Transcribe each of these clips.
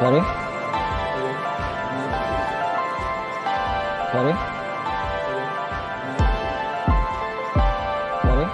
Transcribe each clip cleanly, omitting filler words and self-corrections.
Sorry? Sorry? Sorry? Sorry?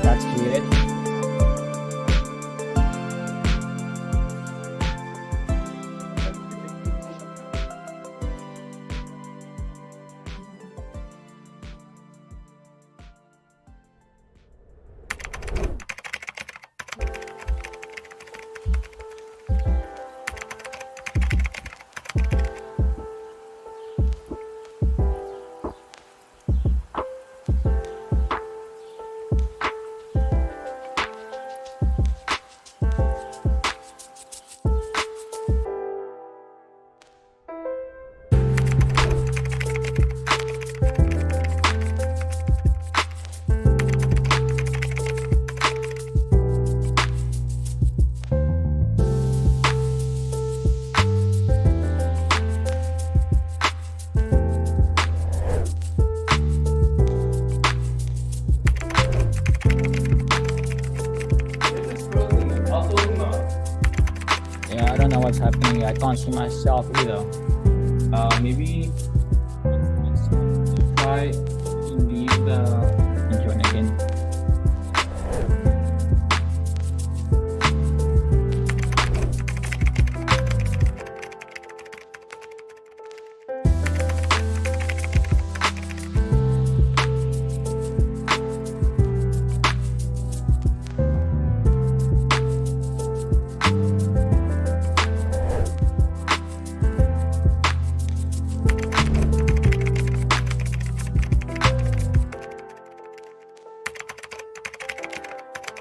That's clear. Yeah, I don't know what's happening. I can't see myself either. Maybe let's try to leave and join again.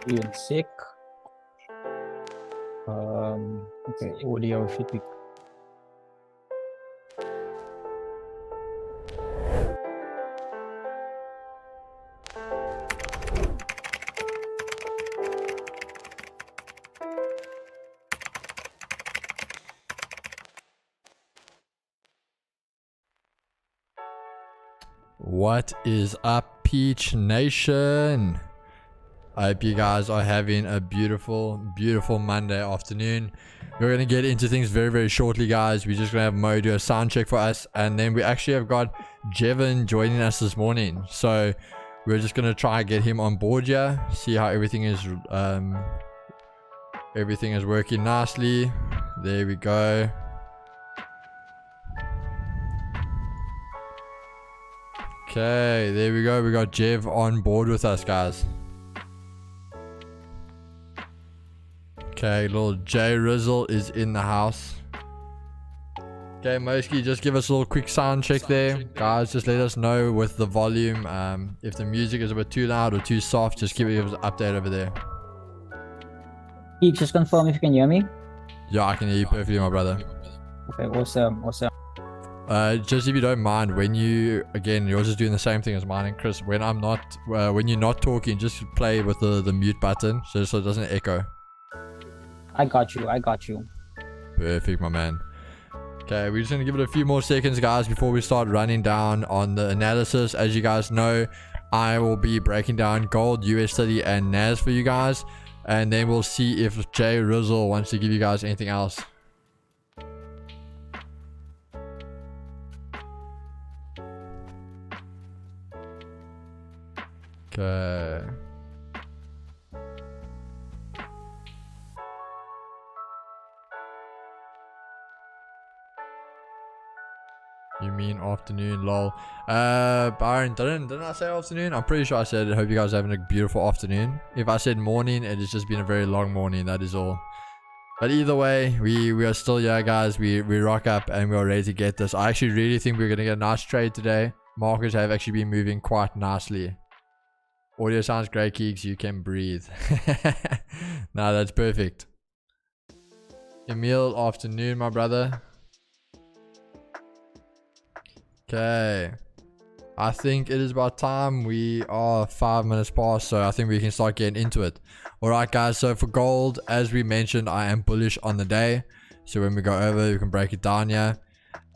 Being sick. Okay, audio should be. What is up, Peach Nation? I hope you guys are having a beautiful Monday afternoon. We're going to get into things very shortly, guys. We're just going to have Mo do a sound check for us, and then we actually have got Jevon joining us this morning, so we're just going to try and get him on board here, see how everything is working nicely. There we go. Okay, there we go. We got Jev on board with us, guys. Okay, little J Rizzle is in the house. Okay, Moski, just give us a little quick sound check there. Guys, just let us know with the volume. If the music is a bit too loud or too soft, just give us an update over there. Keep just confirm if you can hear me. Yeah, I can hear you perfectly, my brother. Okay, awesome. Just if you don't mind, when you, again, yours is doing the same thing as mine and Chris. When I'm not, when you're not talking, just play with the mute button so it doesn't echo. I got you. Perfect, my man. Okay, we're just gonna give it a few more seconds, guys, before we start running down on the analysis. As you guys know, I will be breaking down gold, US30 and NAS for you guys, and then we'll see if Jay Rizzle wants to give you guys anything else. Okay. You mean afternoon, lol. Byron, didn't I say afternoon? I'm pretty sure I said I hope you guys are having a beautiful afternoon. If I said morning, it has just been a very long morning, that is all. But either way, we are still here, guys. We rock up and we're ready to get this. I actually really think we're gonna get a nice trade today. Markets have actually been moving quite nicely. Audio sounds great, Keeks. You can breathe. No, that's perfect. Emil, afternoon, my brother. Okay. I think it is about time. We are 5 minutes past, so I think we can start getting into it. Alright, guys. So for gold, as we mentioned, I am bullish on the day. So when we go over, we can break it down here.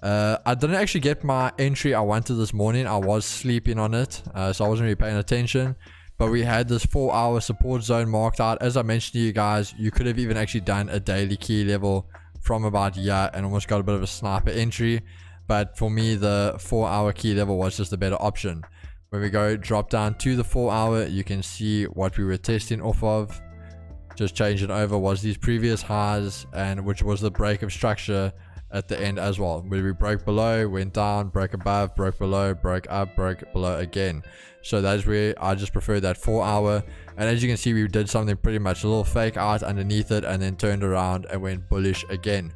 I didn't actually get my entry I wanted this morning. I was sleeping on it, so I wasn't really paying attention. But we had this 4-hour support zone marked out. As I mentioned to you guys, you could have even actually done a daily key level from about here and almost got a bit of a sniper entry. But for me, the 4-hour key level was just a better option. When we go drop down to the 4-hour, you can see what we were testing off of. Just changing over was these previous highs, and which was the break of structure at the end as well, where we broke below, went down, broke above, broke below, broke up, broke below again. So that's where I just prefer that 4-hour. And as you can see, we did something pretty much a little fake out underneath it and then turned around and went bullish again.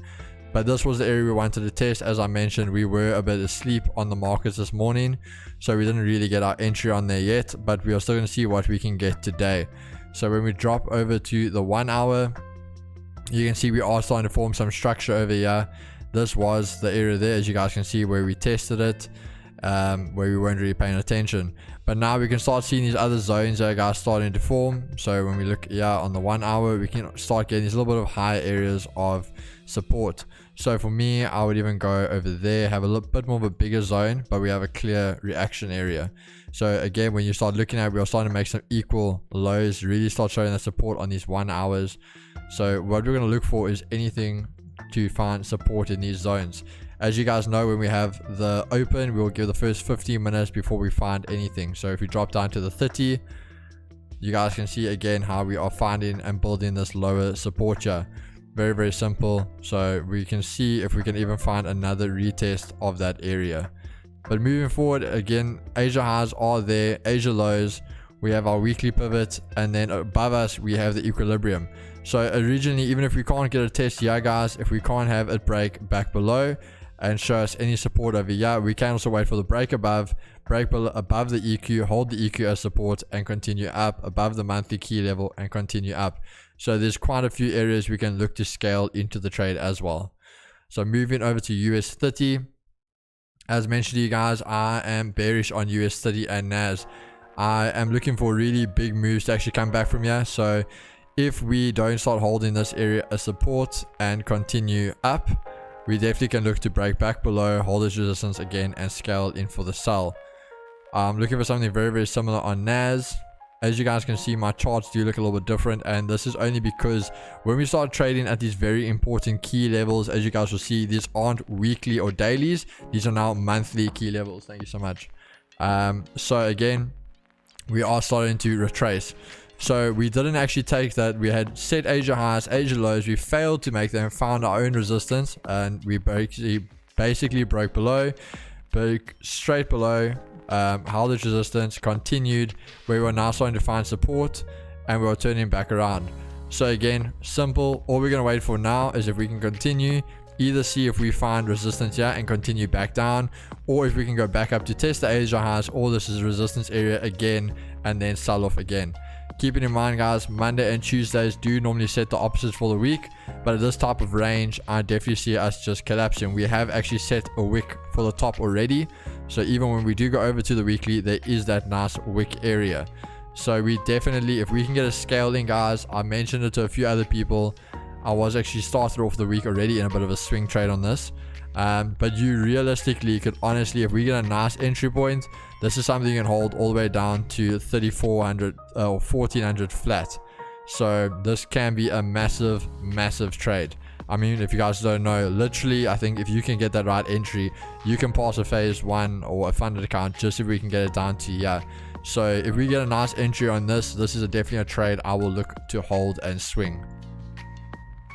But this was the area we wanted to test. As I mentioned, we were a bit asleep on the markets this morning, so we didn't really get our entry on there yet, but we are still going to see what we can get today. So when we drop over to the 1-hour, you can see we are starting to form some structure over here. This was the area there, as you guys can see, where we tested it, where we weren't really paying attention. But now we can start seeing these other zones that guys starting to form. So when we look here on the 1-hour, we can start getting these little bit of higher areas of support. So for me, I would even go over there, have a little bit more of a bigger zone, but we have a clear reaction area. So again, when you start looking at, we are starting to make some equal lows, really start showing that support on these 1 hours. So what we're going to look for is anything to find support in these zones. As you guys know, when we have the open, we'll give the first 15 minutes before we find anything. So if we drop down to the 30, you guys can see again how we are finding and building this lower support here. Very, very simple. So we can see if we can even find another retest of that area. But moving forward, again, Asia highs are there, Asia lows, we have our weekly pivot, and then above us we have the equilibrium. So originally, even if we can't get a test here, guys, if we can't have it break back below and show us any support over here, we can also wait for the break above, break above the EQ, hold the EQ as support, and continue up above the monthly key level and continue up. So there's quite a few areas we can look to scale into the trade as well. So moving over to US30, as mentioned to you guys, I am bearish on US30 and Nas. I am looking for really big moves to actually come back from here. So if we don't start holding this area as support and continue up, we definitely can look to break back below, hold this resistance again, and scale in for the sell. I'm looking for something very, very similar on Nas. As you guys can see, my charts do look a little bit different, and this is only because when we start trading at these very important key levels, as you guys will see, these aren't weekly or dailies, these are now monthly key levels. Thank you so much. So again, we are starting to retrace. So we didn't actually take that. We had set Asia highs, Asia lows, we failed to make them, found our own resistance, and we basically broke below, broke straight below, held its resistance, continued, where we were now starting to find support, and we were turning back around. So again, simple. All we're going to wait for now is if we can continue, either see if we find resistance here and continue back down, or if we can go back up to test the Asia highs, or this is resistance area again, and then sell off again. Keeping in mind, guys, Monday and Tuesdays do normally set the opposites for the week, but at this type of range, I definitely see us just collapsing. We have actually set a wick for the top already, so even when we do go over to the weekly, there is that nice wick area. So we definitely, if we can get a scale in, guys, I mentioned it to a few other people. I was actually started off the week already in a bit of a swing trade on this. But you realistically could honestly, if we get a nice entry point, this is something you can hold all the way down to 3,400 or 1,400 flat. So this can be a massive, massive trade. I mean, if you guys don't know, literally, I think if you can get that right entry, you can pass a phase 1 or a funded account just if we can get it down to here. So if we get a nice entry on this, this is definitely a trade I will look to hold and swing.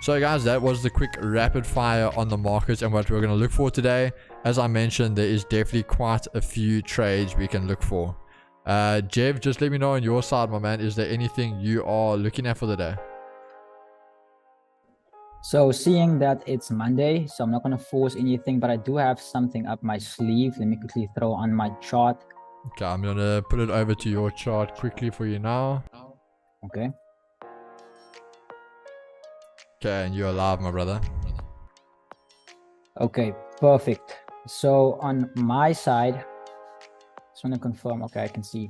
So guys, that was the quick rapid fire on the markets and what we're going to look for today. As I mentioned, there is definitely quite a few trades we can look for. Jev, just let me know on your side, my man. Is there anything you are looking at for the day? So seeing that it's Monday, so I'm not going to force anything, but I do have something up my sleeve. Let me quickly throw on my chart. Okay, I'm gonna put it over to your chart quickly for you now. Okay. Okay, and you're live, my brother. Okay, perfect. So on my side, just want to confirm. Okay, I can see.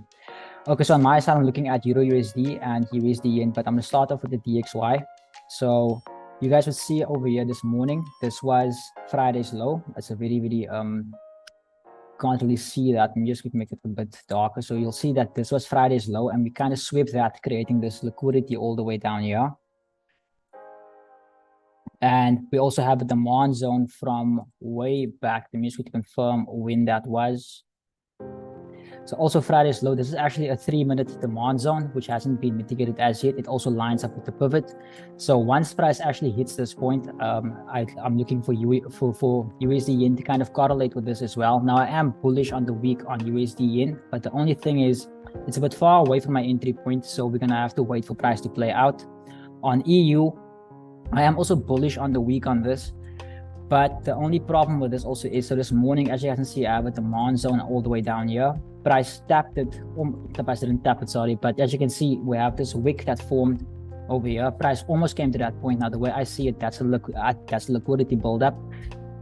Okay, so on my side, I'm looking at Euro USD and USD Yen, but I'm going to start off with the DXY. So you guys would see over here this morning, this was Friday's low. That's a very, very, can't really see that. Let me just make it a bit darker. So you'll see that this was Friday's low, and we kind of swept that, creating this liquidity all the way down here. And we also have a demand zone from way back. Let me just confirm when that was. So also Friday's low, this is actually a 3-minute demand zone, which hasn't been mitigated as yet. It also lines up with the pivot. So once price actually hits this point, I'm looking for USD Yen to kind of correlate with this as well. Now I am bullish on the week on USD Yen, but the only thing is it's a bit far away from my entry point. So we're going to have to wait for price to play out. On EU, I am also bullish on the week on this. But the only problem with this also is, so this morning, as you guys can see, I have a demand zone all the way down here. Price tapped it, the price didn't tap it, sorry. But as you can see, we have this wick that formed over here. Price almost came to that point. Now, the way I see it, that's a liquidity buildup.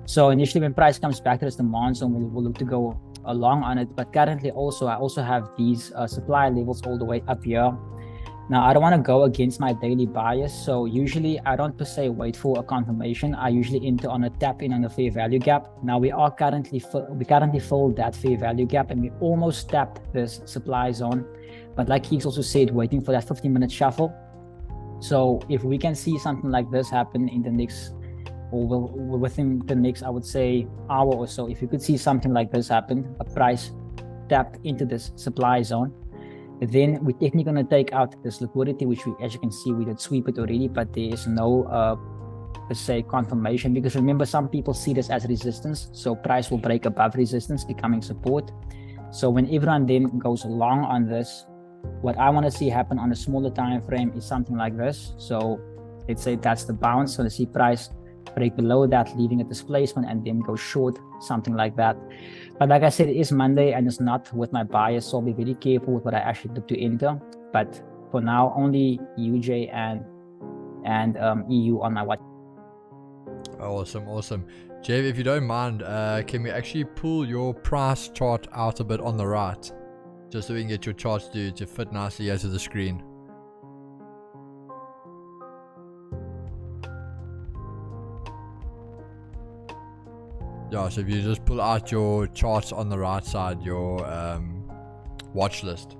So initially, when price comes back to this demand zone, we'll look to go along on it. But currently, also, I also have these supply levels all the way up here. Now, I don't want to go against my daily bias. So usually I don't per se wait for a confirmation. I usually enter on a tap in on the fair value gap. Now we currently filled that fair value gap, and we almost tapped this supply zone. But like Keeks also said, waiting for that 15-minute shuffle. So if we can see something like this happen in the next, or within the next, I would say, hour or so, if you could see something like this happen, a price tapped into this supply zone, then we're technically going to take out this liquidity, which we, as you can see, we did sweep it already, but there is no, per se, confirmation, because remember, some people see this as resistance. So price will break above resistance, becoming support. So when everyone then goes long on this, what I want to see happen on a smaller time frame is something like this. So let's say that's the bounce. So let's see price break below that, leaving a displacement, and then go short, something like that. But like I said, it is Monday and it's not with my bias, so I'll be very careful with what I actually look to enter. But for now, only UJ and EU on my watch. Awesome. Jay, if you don't mind, can we actually pull your price chart out a bit on the right, just so we can get your charts to fit nicely here to the screen? Yeah, so if you just pull out your charts on the right side, your watch list.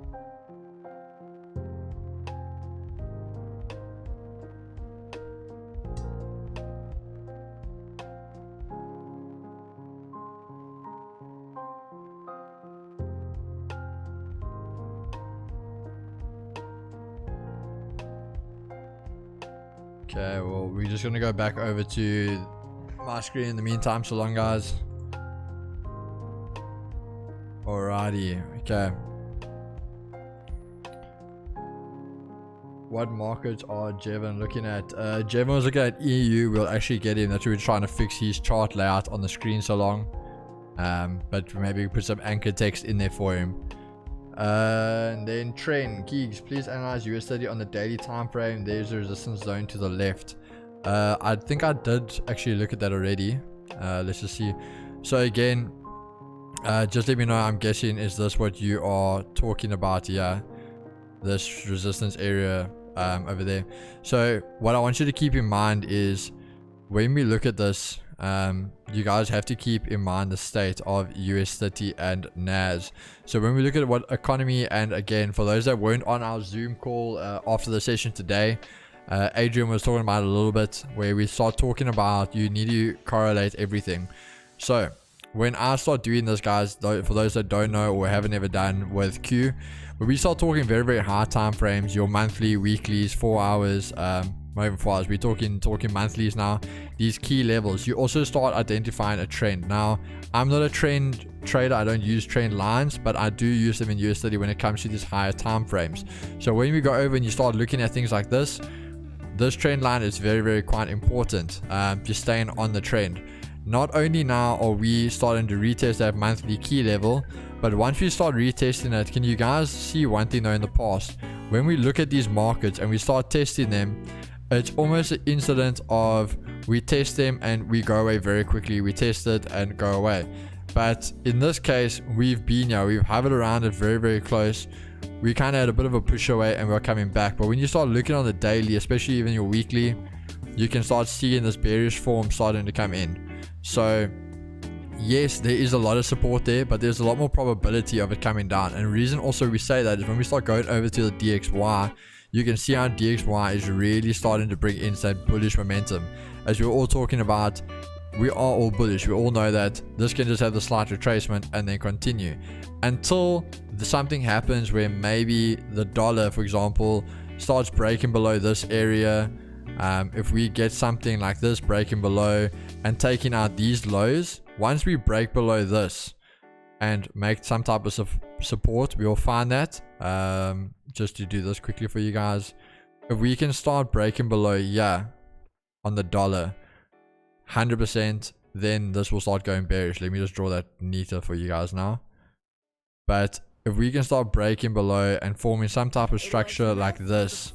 Okay, well, we're just going to go back over to my screen in the meantime, so long, guys. Alrighty, okay. What markets are Jevon looking at? Jevon was looking at EU. We'll actually get him. That's why we're trying to fix his chart layout on the screen so long. But maybe we put some anchor text in there for him. And then trend Keeks, please analyze US30 on the daily time frame. There's a resistance zone to the left. I think I did actually look at that already. Let's just see. So again, just let me know. I'm guessing, is this what you are talking about here, this resistance area over there? So what I want you to keep in mind is, when we look at this, you guys have to keep in mind the state of US30 and NAS. So when we look at what economy, and again, for those that weren't on our Zoom call after the session today, Adrian was talking about it a little bit, where we start talking about you need to correlate everything. So when I start doing this, guys, for those that don't know or haven't ever done with Q, when we start talking very, very high time frames, your monthly, weeklies, 4 hours, not even 4 hours, we're talking monthlies now, these key levels, you also start identifying a trend. Now, I'm not a trend trader, I don't use trend lines, but I do use them in US30 when it comes to these higher time frames. So when we go over and you start looking at things like this, this trend line is very quite important, just staying on the trend. Not only now are we starting to retest that monthly key level, but once we start retesting it, can you guys see one thing though? In the past, when we look at these markets and we start testing them, it's almost an incident of we test them and we go away very quickly. We test it and go away. But in this case, we've been here, we've hovered around it very close. We kind of had a bit of a push away and we're coming back. But when you start looking on the daily, especially even your weekly, you can start seeing this bearish form starting to come in. So yes, there is a lot of support there, but there's a lot more probability of it coming down. And the reason also we say that is when we start going over to the DXY, you can see how DXY is really starting to bring in that bullish momentum. As we're all talking about, we are all bullish. We all know that this can just have the slight retracement and then continue until something happens where maybe the dollar, for example, starts breaking below this area. If we get something like this breaking below and taking out these lows, once we break below this and make some type of support, we will find that, just to do this quickly for you guys, if we can start breaking below on the dollar 100%, then this will start going bearish. Let me just draw that neater for you guys now. But if we can start breaking below and forming some type of structure like this,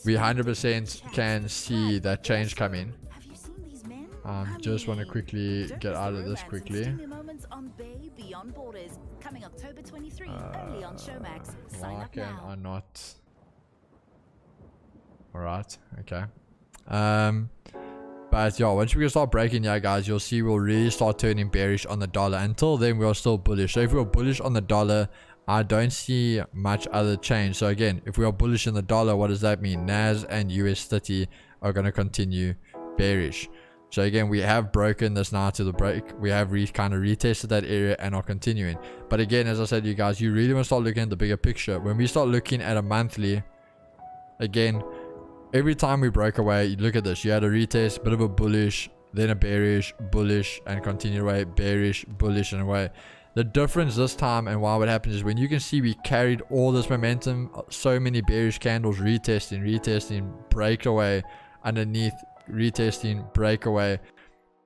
we 100% can see that change coming. Just want to quickly get out of this quickly. Why can I not? Alright, okay. But yeah, once we can start breaking guys, you'll see we'll really start turning bearish on the dollar. Until then, we're still bullish. So if we're bullish on the dollar, I don't see much other change. So again, if we are bullish in the dollar, what does that mean? Nas and US30 are going to continue bearish. So again, we have broken this now to the break. We have kind of retested that area and are continuing. But again, as I said, you guys, you really want to start looking at the bigger picture. When we start looking at a monthly, again, every time we broke away, you look at this, you had a retest, bit of a bullish, then a bearish, bullish, and continue away, bearish, bullish, and away. The difference this time and why what happens is when you can see we carried all this momentum, so many bearish candles, retesting, break away underneath, retesting, break away.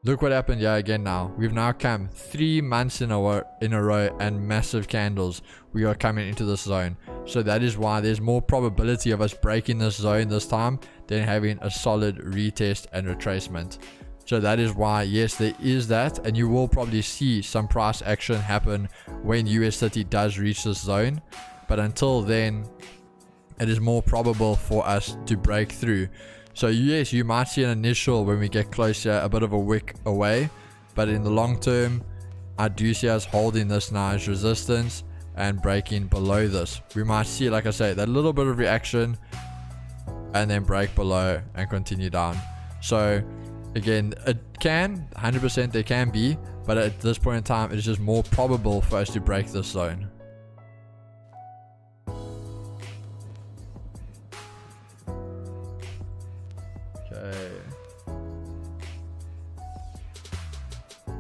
Look what happened again now. We've now come 3 months in a row and massive candles. We are coming into this zone. So that is why there's more probability of us breaking this zone this time than having a solid retest and retracement. So that is why, yes, there is that, and you will probably see some price action happen when US30 does reach this zone. But until then, it is more probable for us to break through. So yes, you might see an initial when we get closer, a bit of a wick away, but in the long term, I do see us holding this nice resistance and breaking below this. We might see, like I say, that little bit of reaction and then break below and continue down. So again, it can 100% there can be, but at this point in time, it's just more probable for us to break this zone.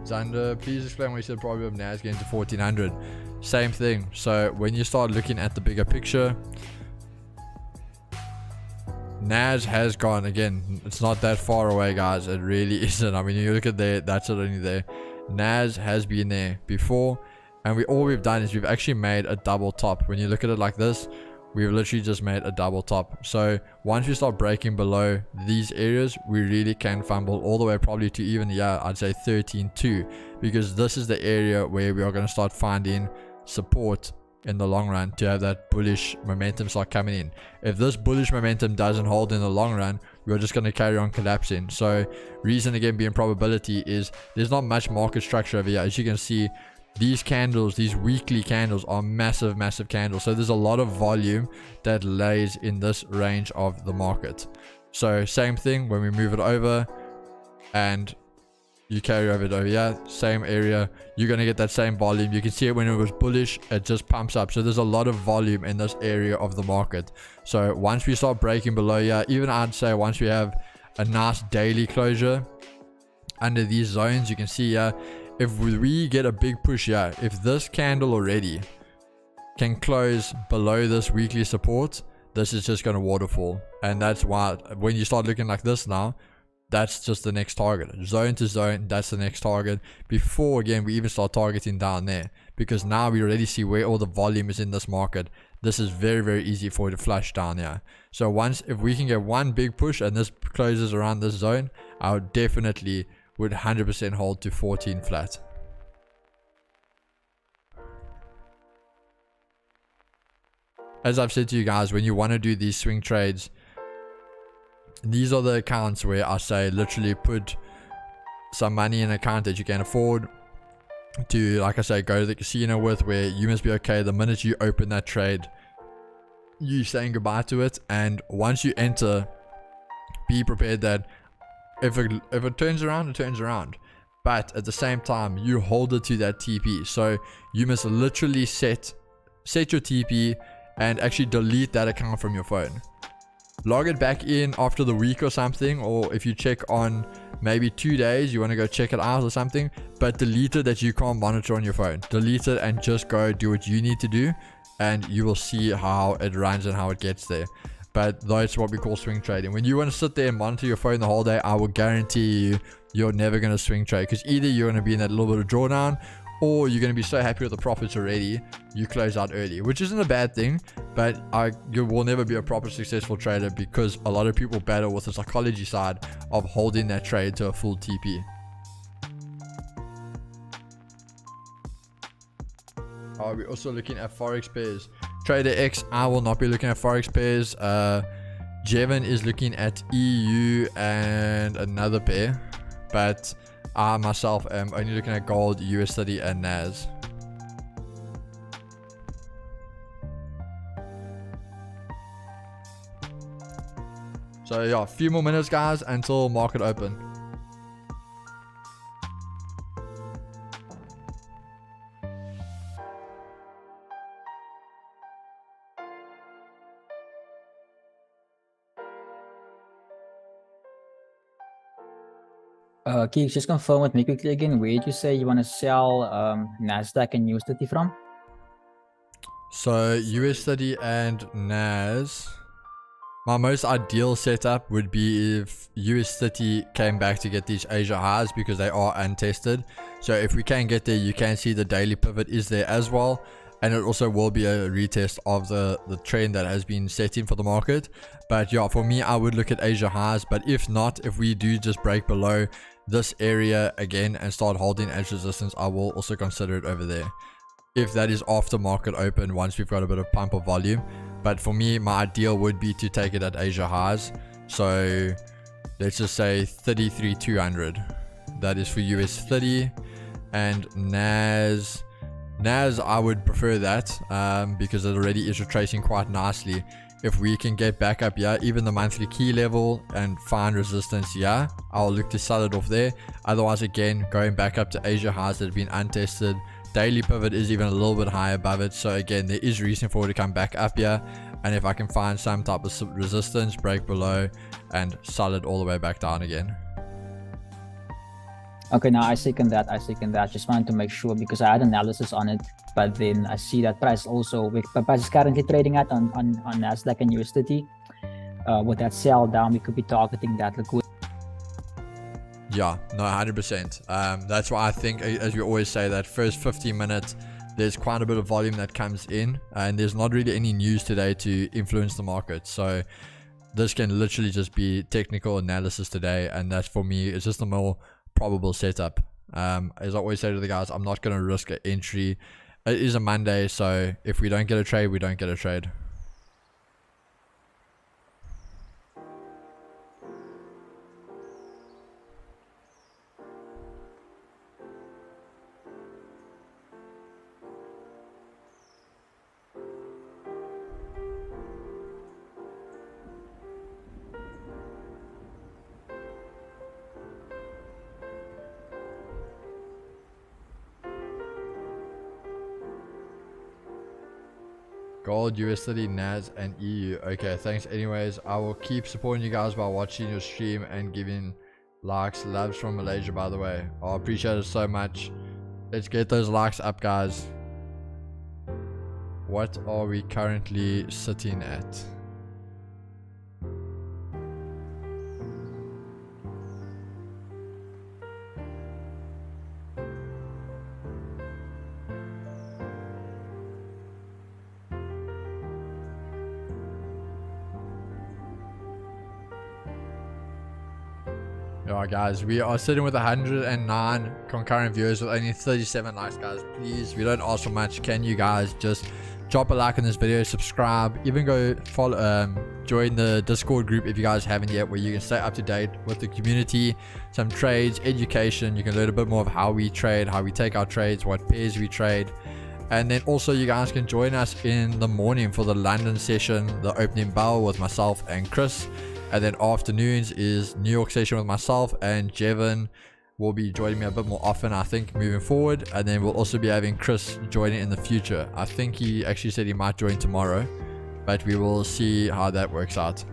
Xander, please explain what you said probably of Nas getting to 1400. Same thing. So when you start looking at the bigger picture, Nas has gone again. It's not that far away, guys. It really isn't. I mean, you look at there, that's it only there. Nas has been there before, and all we've done is we've actually made a double top. When you look at it like this, we've literally just made a double top. So once we start breaking below these areas, we really can fumble all the way probably to even, I'd say 13.2, because this is the area where we are going to start finding support in the long run to have that bullish momentum start coming in. If this bullish momentum doesn't hold in the long run, we're just going to carry on collapsing. So reason again being probability is there's not much market structure over here. As you can see, these candles, these weekly candles are massive candles. So there's a lot of volume that lays in this range of the market. So same thing when we move it over and you carry over it over here, same area, you're going to get that same volume. You can see it when it was bullish, it just pumps up. So there's a lot of volume in this area of the market. So once we start breaking below here, even I'd say once we have a nice daily closure under these zones, you can see here, if we get a big push here, if this candle already can close below this weekly support, this is just going to waterfall. And that's why when you start looking like this now, that's just the next target. Zone to zone, that's the next target. Before, again, we even start targeting down there. Because now we already see where all the volume is in this market. This is very, very easy for it to flush down here. So once, if we can get one big push and this closes around this zone, I would definitely would 100% hold to 14 flat. As I've said to you guys, when you want to do these swing trades, these are the accounts where I say literally put some money in an account that you can afford to, like I say, go to the casino with, where you must be okay the minute you open that trade, you saying goodbye to it. And once you enter, be prepared that if it turns around, it turns around. But at the same time, you hold it to that TP. So you must literally set your TP and actually delete that account from your phone. Log it back in after the week or something, or if you check on maybe 2 days, you want to go check it out or something, but delete it that you can't monitor on your phone. Delete it and just go do what you need to do, and you will see how it runs and how it gets there. But that's what we call swing trading. When you want to sit there and monitor your phone the whole day, I will guarantee you, you're never going to swing trade, because either you're going to be in that little bit of drawdown, or you're going to be so happy with the profits already, you close out early, which isn't a bad thing. But you will never be a proper successful trader, because a lot of people battle with the psychology side of holding that trade to a full TP. We're also looking at Forex pairs. Trader X, I will not be looking at Forex pairs. Jevon is looking at EU and another pair, but I myself am only looking at gold, US30 and Nas. So yeah, a few more minutes guys until market open. Keeks, just confirm with me quickly again. Where did you say you want to sell Nasdaq and US30 from? So US30 and Nas, my most ideal setup would be if US30 came back to get these Asia highs, because they are untested. So if we can get there, you can see the daily pivot is there as well, and it also will be a retest of the trend that has been setting for the market. But yeah, for me, I would look at Asia highs. But if not, if we do just break below this area again and start holding edge resistance, I will also consider it over there, if that is after market open, once we've got a bit of pump of volume. But for me, my ideal would be to take it at Asia highs. So let's just say 33,200. That is for US30. And Nas, I would prefer that because it already is retracing quite nicely. If we can get back up here, even the monthly key level, and find resistance here, I'll look to sell it off there. Otherwise, again, going back up to Asia highs that have been untested. Daily pivot is even a little bit higher above it. So again, there is reason for it to come back up here. And if I can find some type of resistance, break below and sell it all the way back down again. Okay, now I second that. Just wanted to make sure, because I had analysis on it, but then I see that price also, price is currently trading at on Nasdaq and US30. With that sell down, we could be targeting that liquidity. Yeah, no, 100%. That's why I think, as we always say, that first 15 minutes, there's quite a bit of volume that comes in, and there's not really any news today to influence the market. So this can literally just be technical analysis today, and that's, for me, it's just a more probable setup. As I always say to the guys, I'm not going to risk an entry. It is a Monday, so if we don't get a trade, we don't get a trade. Gold, US30, Nas, and EU. Okay, thanks anyways. I will keep supporting you guys by watching your stream and giving likes. Loves from Malaysia, by the way. I appreciate it so much. Let's get those likes up, guys. What are we currently sitting at? Yeah, guys, we are sitting with 109 concurrent viewers with only 37 likes, guys. Please, we don't ask for much. Can you guys just drop a like on this video, subscribe, even go follow, join the Discord group if you guys haven't yet, where you can stay up to date with the community, some trades, education. You can learn a bit more of how we trade, how we take our trades, what pairs we trade. And then also you guys can join us in the morning for the London session, the opening bell with myself and Chris. And then afternoons is New York session with myself, and Jevon will be joining me a bit more often, I think, moving forward. And then we'll also be having Chris joining in the future. I think he actually said he might join tomorrow, but we will see how that works out.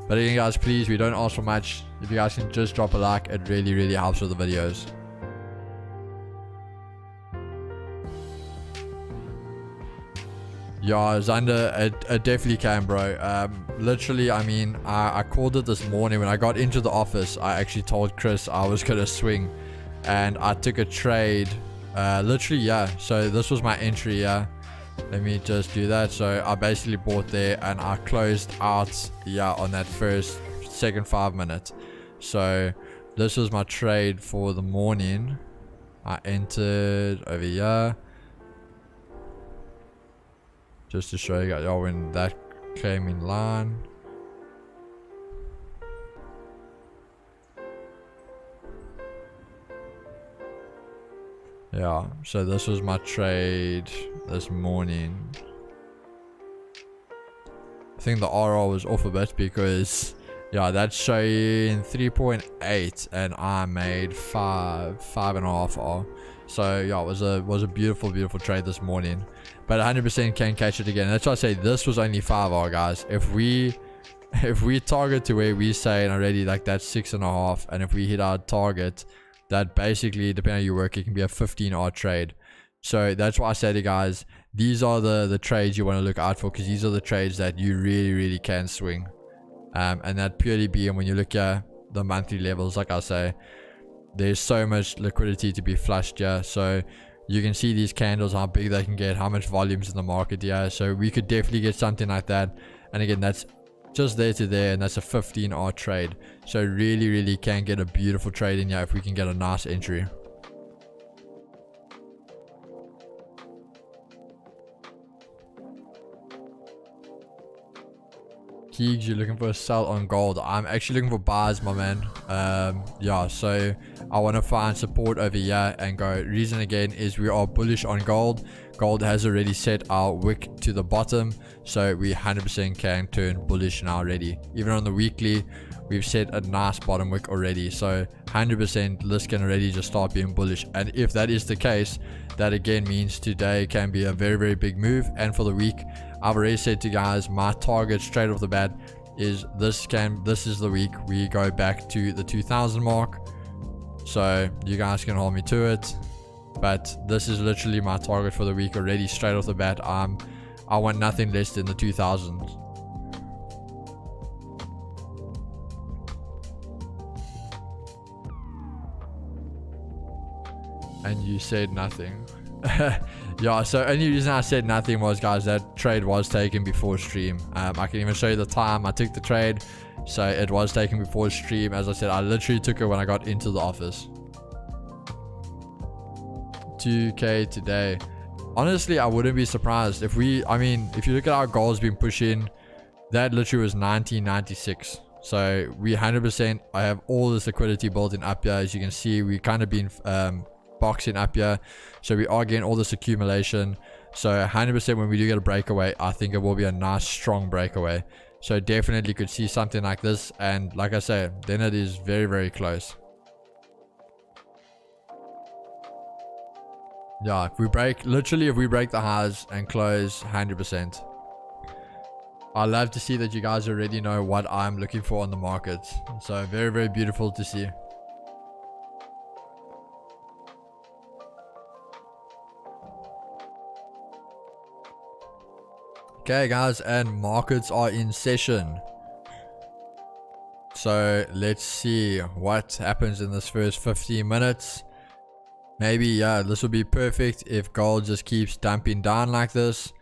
But again, guys, please, we don't ask for much. If you guys can just drop a like, it really, really helps with the videos. Yeah, Xander, it definitely can, bro. Literally, I mean, I called it this morning. When I got into the office, I actually told Chris I was gonna swing, and I took a trade. Literally, yeah. So this was my entry, yeah. Let me just do that. So I basically bought there, and I closed out, yeah, on that second 5 minutes. So this was my trade for the morning. I entered over here. Just to show you guys, when that came in line. Yeah, so this was my trade this morning. I think the RR was off a bit because, yeah, that's showing 3.8 and I made 5.5 R. So yeah, it was a beautiful trade this morning, but 100% can catch it again. That's why I say this was only 5 R, guys. If we target to where we say already, like that's 6.5, and if we hit our target, that basically, depending on how you work, it can be a 15 R trade. So that's why I say to guys, these are the trades you want to look out for, because these are the trades that you really can swing, and that purely being when you look at the monthly levels. Like I say, there's so much liquidity to be flushed here, so you can see these candles, how big they can get, how much volumes in the market here. So we could definitely get something like that. And again, that's just there to there, and that's a 15 R trade. So really can get a beautiful trade in here if we can get a nice entry. Keegs, you're looking for a sell on gold. I'm actually looking for buys, my man. Yeah, so I want to find support over here and go. Reason again is we are bullish on gold. Gold has already set our wick to the bottom, so we 100% can turn bullish now already. Even on the weekly, we've set a nice bottom wick already, so 100% this can already just start being bullish. And if that is the case, that again means today can be a very big move. And for the week, I've already said to you guys, my target straight off the bat is this is the week we go back to the 2000 mark. So you guys can hold me to it, but this is literally my target for the week already straight off the bat. I want nothing less than the 2000s. And you said nothing. Yeah, so only reason I said nothing was, guys, that trade was taken before stream. I can even show you the time I took the trade. So it was taken before stream. As I said, I literally took it when I got into the office. 2k today. Honestly, I wouldn't be surprised if if you look at our goals been pushing, that literally was 1996. So we 100%, I have all this liquidity building up here. As you can see, we kind of been boxing up here, so we are getting all this accumulation. So 100% when we do get a breakaway, I think it will be a nice strong breakaway. So definitely could see something like this, and like I say, then it is very close. Yeah, if we break the highs and close, 100%. I love to see that you guys already know what I'm looking for on the markets. So very beautiful to see. Okay, guys, and markets are in session. So let's see what happens in this first 15 minutes. Maybe, yeah, this will be perfect if gold just keeps dumping down like this,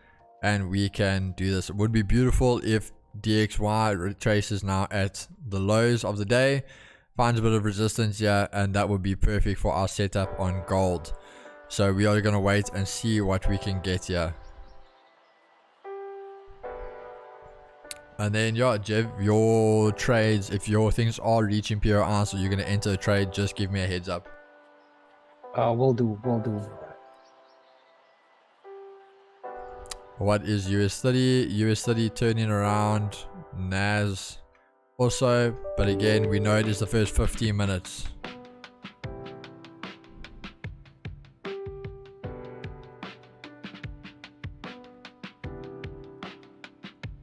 and we can do this. It would be beautiful if DXY retraces now at the lows of the day. If finds a bit of resistance here, and that would be perfect for our setup on gold. So we are going to wait and see what we can get here. And then, yeah, Jeff, your trades, if your things are reaching PORs or you're going to enter a trade, just give me a heads up. Will do. What is US30? US30 turning around. Nas also, but again, we know it is the first 15 minutes.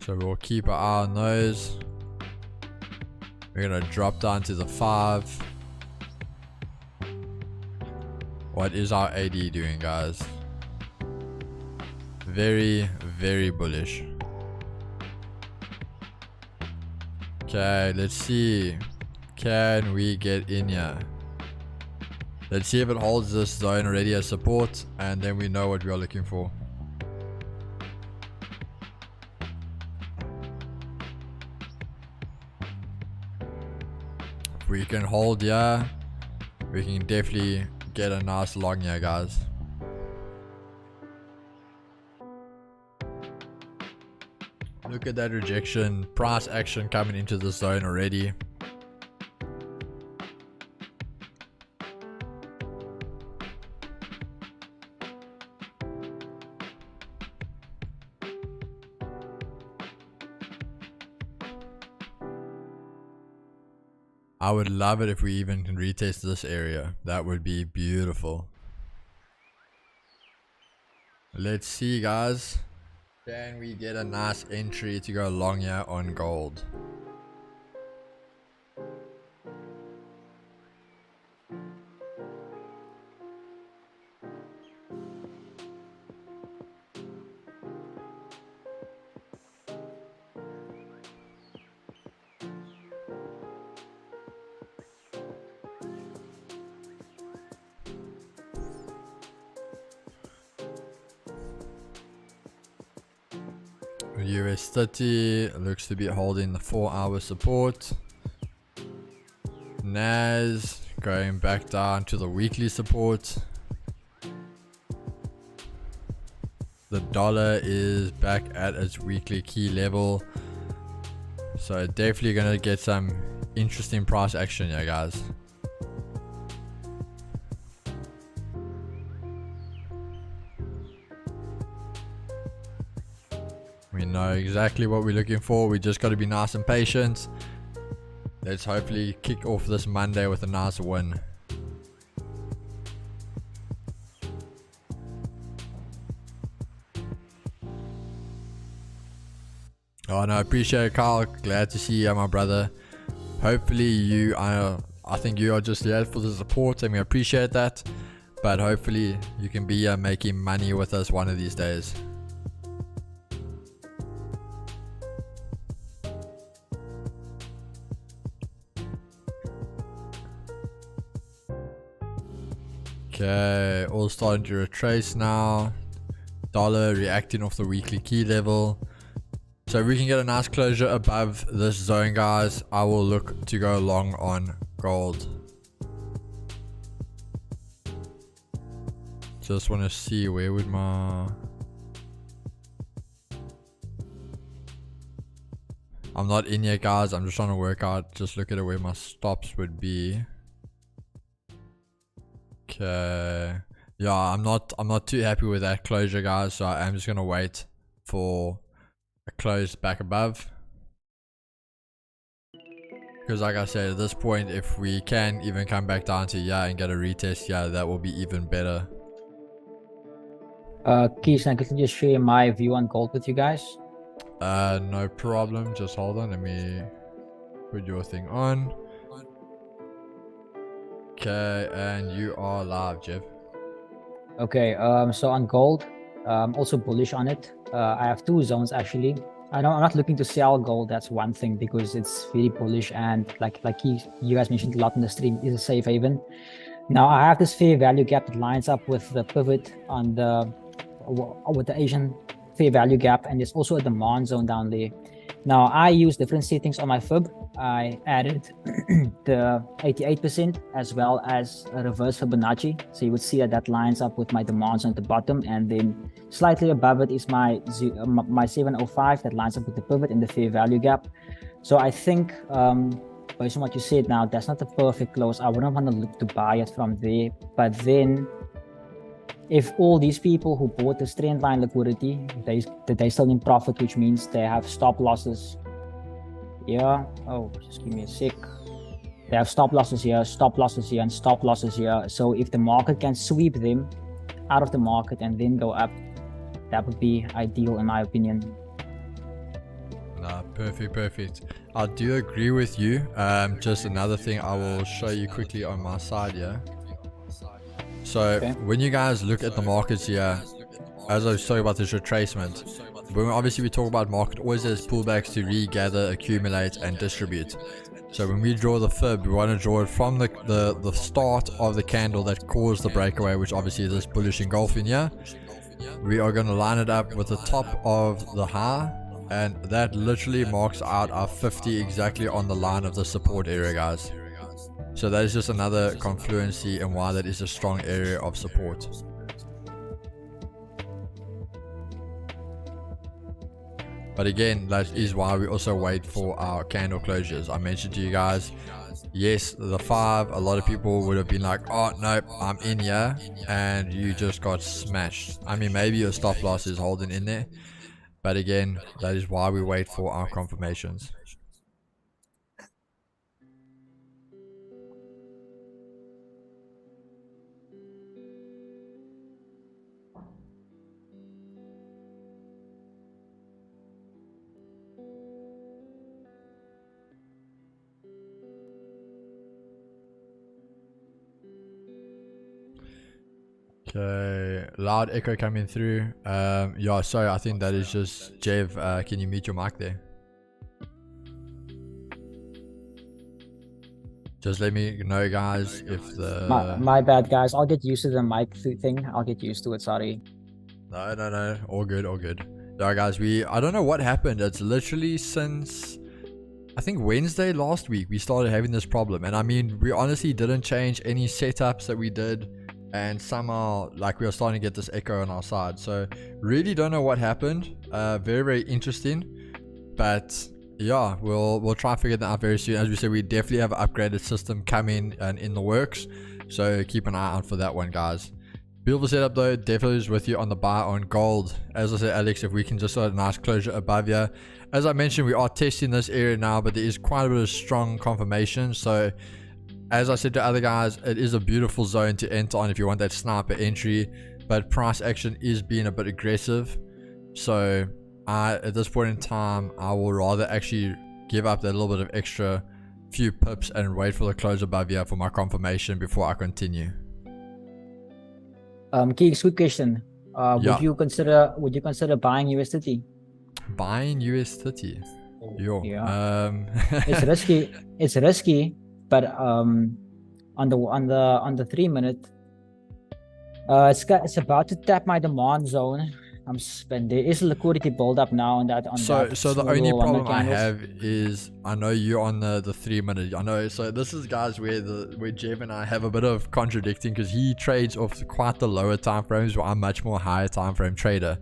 So we'll keep our eye on those. We're going to drop down to the 5. What is our AD doing, guys? Very, very bullish. Okay, let's see. Can we get in here? Let's see if it holds this zone already as support, and then we know what we are looking for. If we can hold here, we can definitely get a nice long here, guys. Look at that rejection. Price action coming into the zone already. I would love it if we even can retest this area. That would be beautiful. Let's see, guys. Can we get a nice entry to go long here on gold? US30 looks to be holding the 4-hour support. Nas going back down to the weekly support. The dollar is back at its weekly key level. So definitely gonna get some interesting price action here, guys. We know exactly what we're looking for. We just got to be nice and patient. Let's hopefully kick off this Monday with a nice win. Oh no, I appreciate it, Kyle. Glad to see you, my brother. Hopefully you are, I think you are just there for the support, and we appreciate that. But hopefully you can be making money with us one of these days. Okay, all starting to retrace now. Dollar reacting off the weekly key level. So if we can get a nice closure above this zone, guys, I will look to go long on gold. Just want to see where would my... I'm not in yet, guys. I'm just trying to work out, just look at where my stops would be. Okay, yeah, I'm not too happy with that closure, guys, so I'm just gonna wait for a close back above, because like I said, at this point, if we can even come back down to and get a retest, that will be even better. Keith, I could just share my view on gold with you guys. No problem, just hold on, let me put your thing on. Okay, and you are live, Jeff. Okay, so on gold, also bullish on it. I have 2 zones actually. I'm not looking to sell gold. That's one thing, because it's very bullish, and like you guys mentioned a lot in the stream, is a safe haven. Now I have this fair value gap that lines up with the pivot on the Asian fair value gap, and there's also a demand zone down there. Now I use different settings on my fib. I added the 88% as well as a reverse Fibonacci. So you would see that that lines up with my demand zone at the bottom, and then slightly above it is my 705 that lines up with the pivot and the fair value gap. So I think based on what you said now, that's not the perfect close. I wouldn't want to look to buy it from there. But then if all these people who bought this trend line liquidity, they still in profit, which means they have stop losses. Yeah. Oh, just give me a sec. They have stop losses here, and stop losses here. So if the market can sweep them out of the market and then go up, that would be ideal in my opinion. Nah, perfect. I do agree with you. Just another thing I will show you quickly on my side here. So when you guys look at the markets here, as I was talking about this retracement, when obviously we talk about market, always has pullbacks to regather, accumulate, and distribute. So when we draw the fib, we want to draw it from the start of the candle that caused the breakaway, which obviously is this bullish engulfing here. We are going to line it up with the top of the high, and that literally marks out our 50 exactly on the line of the support area, guys. So that is just another confluency and why that is a strong area of support. But again, that is why we also wait for our candle closures. I mentioned to you guys, yes, the 5, a lot of people would have been like, oh nope, I'm in here, and you just got smashed. I mean, maybe your stop loss is holding in there, but again, that is why we wait for our confirmations. Okay, loud echo coming through. Yeah, sorry, I think that is just Jev. Can you mute your mic there? Just let me know, guys, if the... My bad, guys. I'll get used to the mic thing. I'll get used to it, sorry. No. All good. Yeah, guys, I don't know what happened. It's literally since, I think Wednesday last week, we started having this problem. And I mean, we honestly didn't change any setups that we did. And somehow, like, we are starting to get this echo on our side. So really don't know what happened. Very interesting. But yeah, we'll try to figure that out very soon. As we said, we definitely have an upgraded system coming and in the works. So keep an eye out for that one, guys. Beautiful setup though. Definitely is with you on the buy on gold. As I said, Alex, if we can just start a nice closure above here. As I mentioned, we are testing this area now, but there is quite a bit of strong confirmation. So as I said to other guys, it is a beautiful zone to enter on if you want that sniper entry, but price action is being a bit aggressive. So at this point in time, I will rather actually give up that little bit of extra few pips and wait for the close above here for my confirmation before I continue. Keeks, good question. Would you consider buying US30? Buying US30? Yo. Yeah. It's risky. But on the 3 minute, it's about to tap my demand zone. There is a liquidity build-up now on that. So the only problem I have is, I know you're on the 3 minute. I know. So this is, guys, where Jev and I have a bit of contradicting, because he trades off quite the lower time frames, where I'm much more higher time frame trader.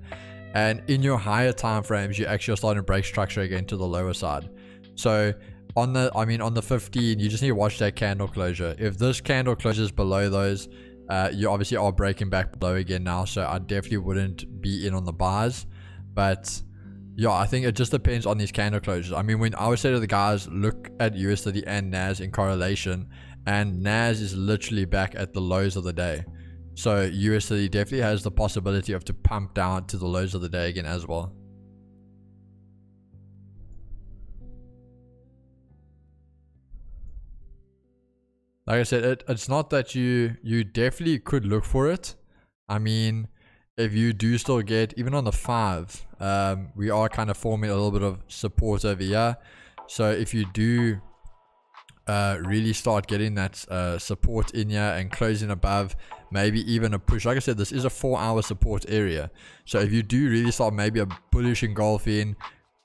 And in your higher time frames, you actually are starting to break structure again to the lower side. So on the 15, you just need to watch that candle closure. If this candle closes below those, you obviously are breaking back below again now, so I definitely wouldn't be in on the buys. But yeah, I think it just depends on these candle closures. I mean, when I would say to the guys, look at US30 and NAS in correlation, and NAS is literally back at the lows of the day. So US30 definitely has the possibility of to pump down to the lows of the day again as well. Like I said, it's not that you definitely could look for it. I mean, if you do still get, even on the 5, we are kind of forming a little bit of support over here. So if you do really start getting that support in here and closing above, maybe even a push. Like I said, this is a 4-hour support area. So if you do really start maybe a bullish engulfing,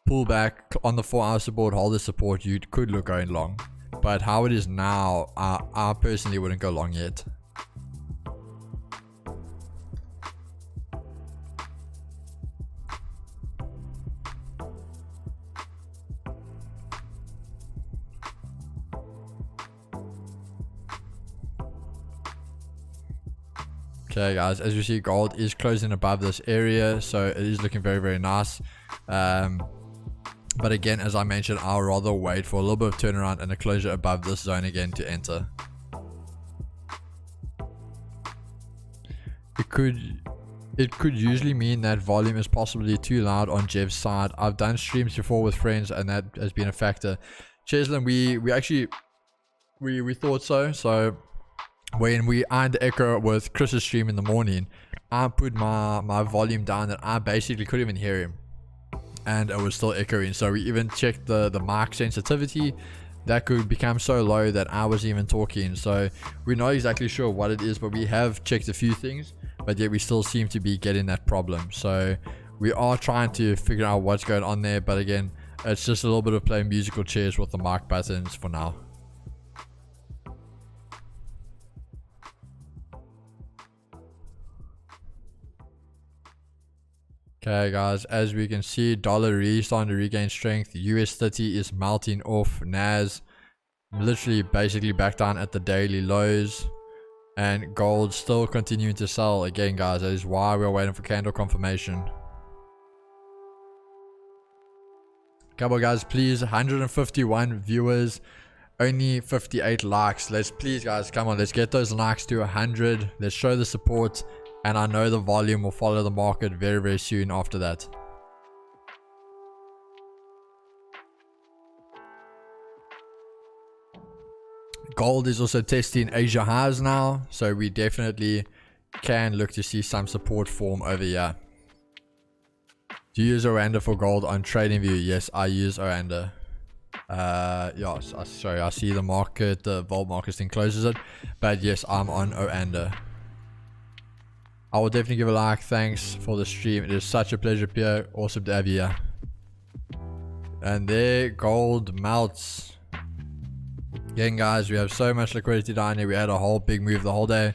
pull back on the 4 hour support, hold the support, you could look going long. But how it is now, I personally wouldn't go long yet. Okay guys, as you see, gold is closing above this area, so it is looking very, very nice. But again, as I mentioned, I'll rather wait for a little bit of turnaround and a closure above this zone again to enter. It could usually mean that volume is possibly too loud on Jev's side. I've done streams before with friends and that has been a factor. Cheslin, we actually thought so. So when we ironed the echo with Chris's stream in the morning, I put my volume down that I basically couldn't even hear him, and it was still echoing. So we even checked the mic sensitivity. That could become so low that I wasn't even talking. So we're not exactly sure what it is, but we have checked a few things, but yet we still seem to be getting that problem. So we are trying to figure out what's going on there, but again, it's just a little bit of playing musical chairs with the mic buttons for now. Okay guys, as we can see, dollar is starting to regain strength. US30 is melting off. Nas literally basically back down at the daily lows, and gold still continuing to sell. Again guys, that is why we're waiting for candle confirmation. Come on guys, please, 151 viewers, only 58 likes. Let's please guys, come on, let's get those likes to 100. Let's show the support, and I know the volume will follow the market very, very soon after that. Gold is also testing Asia highs now, so we definitely can look to see some support form over here. Do you use Oranda for gold on TradingView? Yes, I use Oranda. Yeah, sorry, I see the market, the Volt market thing closes it, but yes, I'm on Oranda. I will definitely give a like. Thanks for the stream. It is such a pleasure, Pierre. Awesome to have you here. And there, gold melts. Again, guys, we have so much liquidity down here. We had a whole big move the whole day.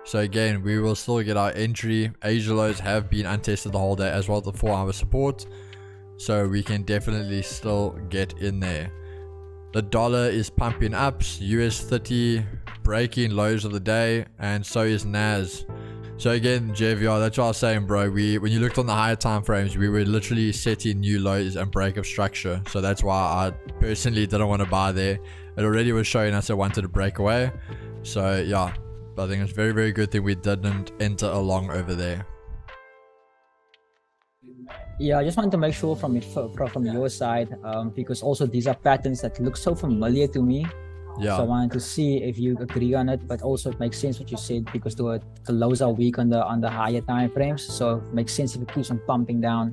So again, we will still get our entry. Asia lows have been untested the whole day, as well as the 4 hour support. So we can definitely still get in there. The dollar is pumping up. US30 breaking lows of the day, and so is Nas. So again, JVR, that's what I was saying, bro. When you looked on the higher time frames, we were literally setting new lows and break of structure. So that's why I personally didn't want to buy there. It already was showing us it wanted to break away. So yeah, I think it's very, very good thing we didn't enter along over there. Yeah, I just wanted to make sure from your side, because also these are patterns that look so familiar to me. Yeah. So I wanted to see if you agree on it, but also it makes sense what you said, because the lows are weak on the higher time frames. So it makes sense if it keeps on pumping down.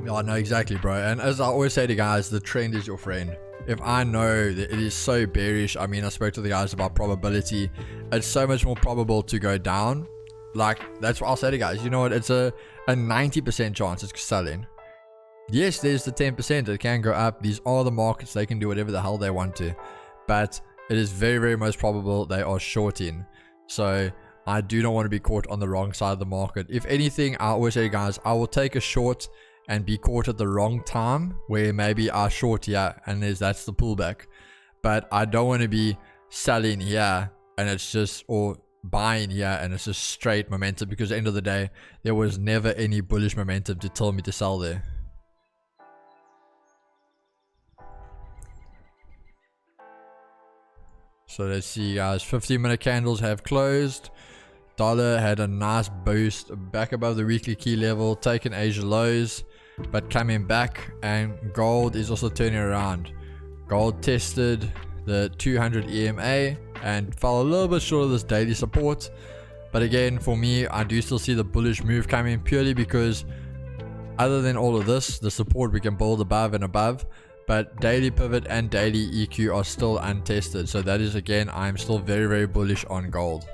Yeah, no, exactly, bro. And as I always say to guys, the trend is your friend. If I know that it is so bearish, I mean, I spoke to the guys about probability. It's so much more probable to go down. Like, that's what I'll say to guys. You know what? It's a 90% chance it's selling. Yes, there's the 10% that can go up. These are the markets. They can do whatever the hell they want to. But it is very, very most probable they are shorting. So I do not want to be caught on the wrong side of the market. If anything, I always say, guys, I will take a short and be caught at the wrong time, where maybe I short here and that's the pullback. But I don't want to be selling here and it's just, or buying here and it's just straight momentum, because at the end of the day, there was never any bullish momentum to tell me to sell there. So let's see, guys. 15-minute candles have closed. Dollar had a nice boost back above the weekly key level, taking Asia lows, but coming back. And gold is also turning around. Gold tested the 200 EMA and fell a little bit short of this daily support. But again, for me, I do still see the bullish move coming, purely because other than all of this, the support we can build above and above. But daily pivot and daily EQ are still untested. So that is, again, I'm still very, very bullish on gold.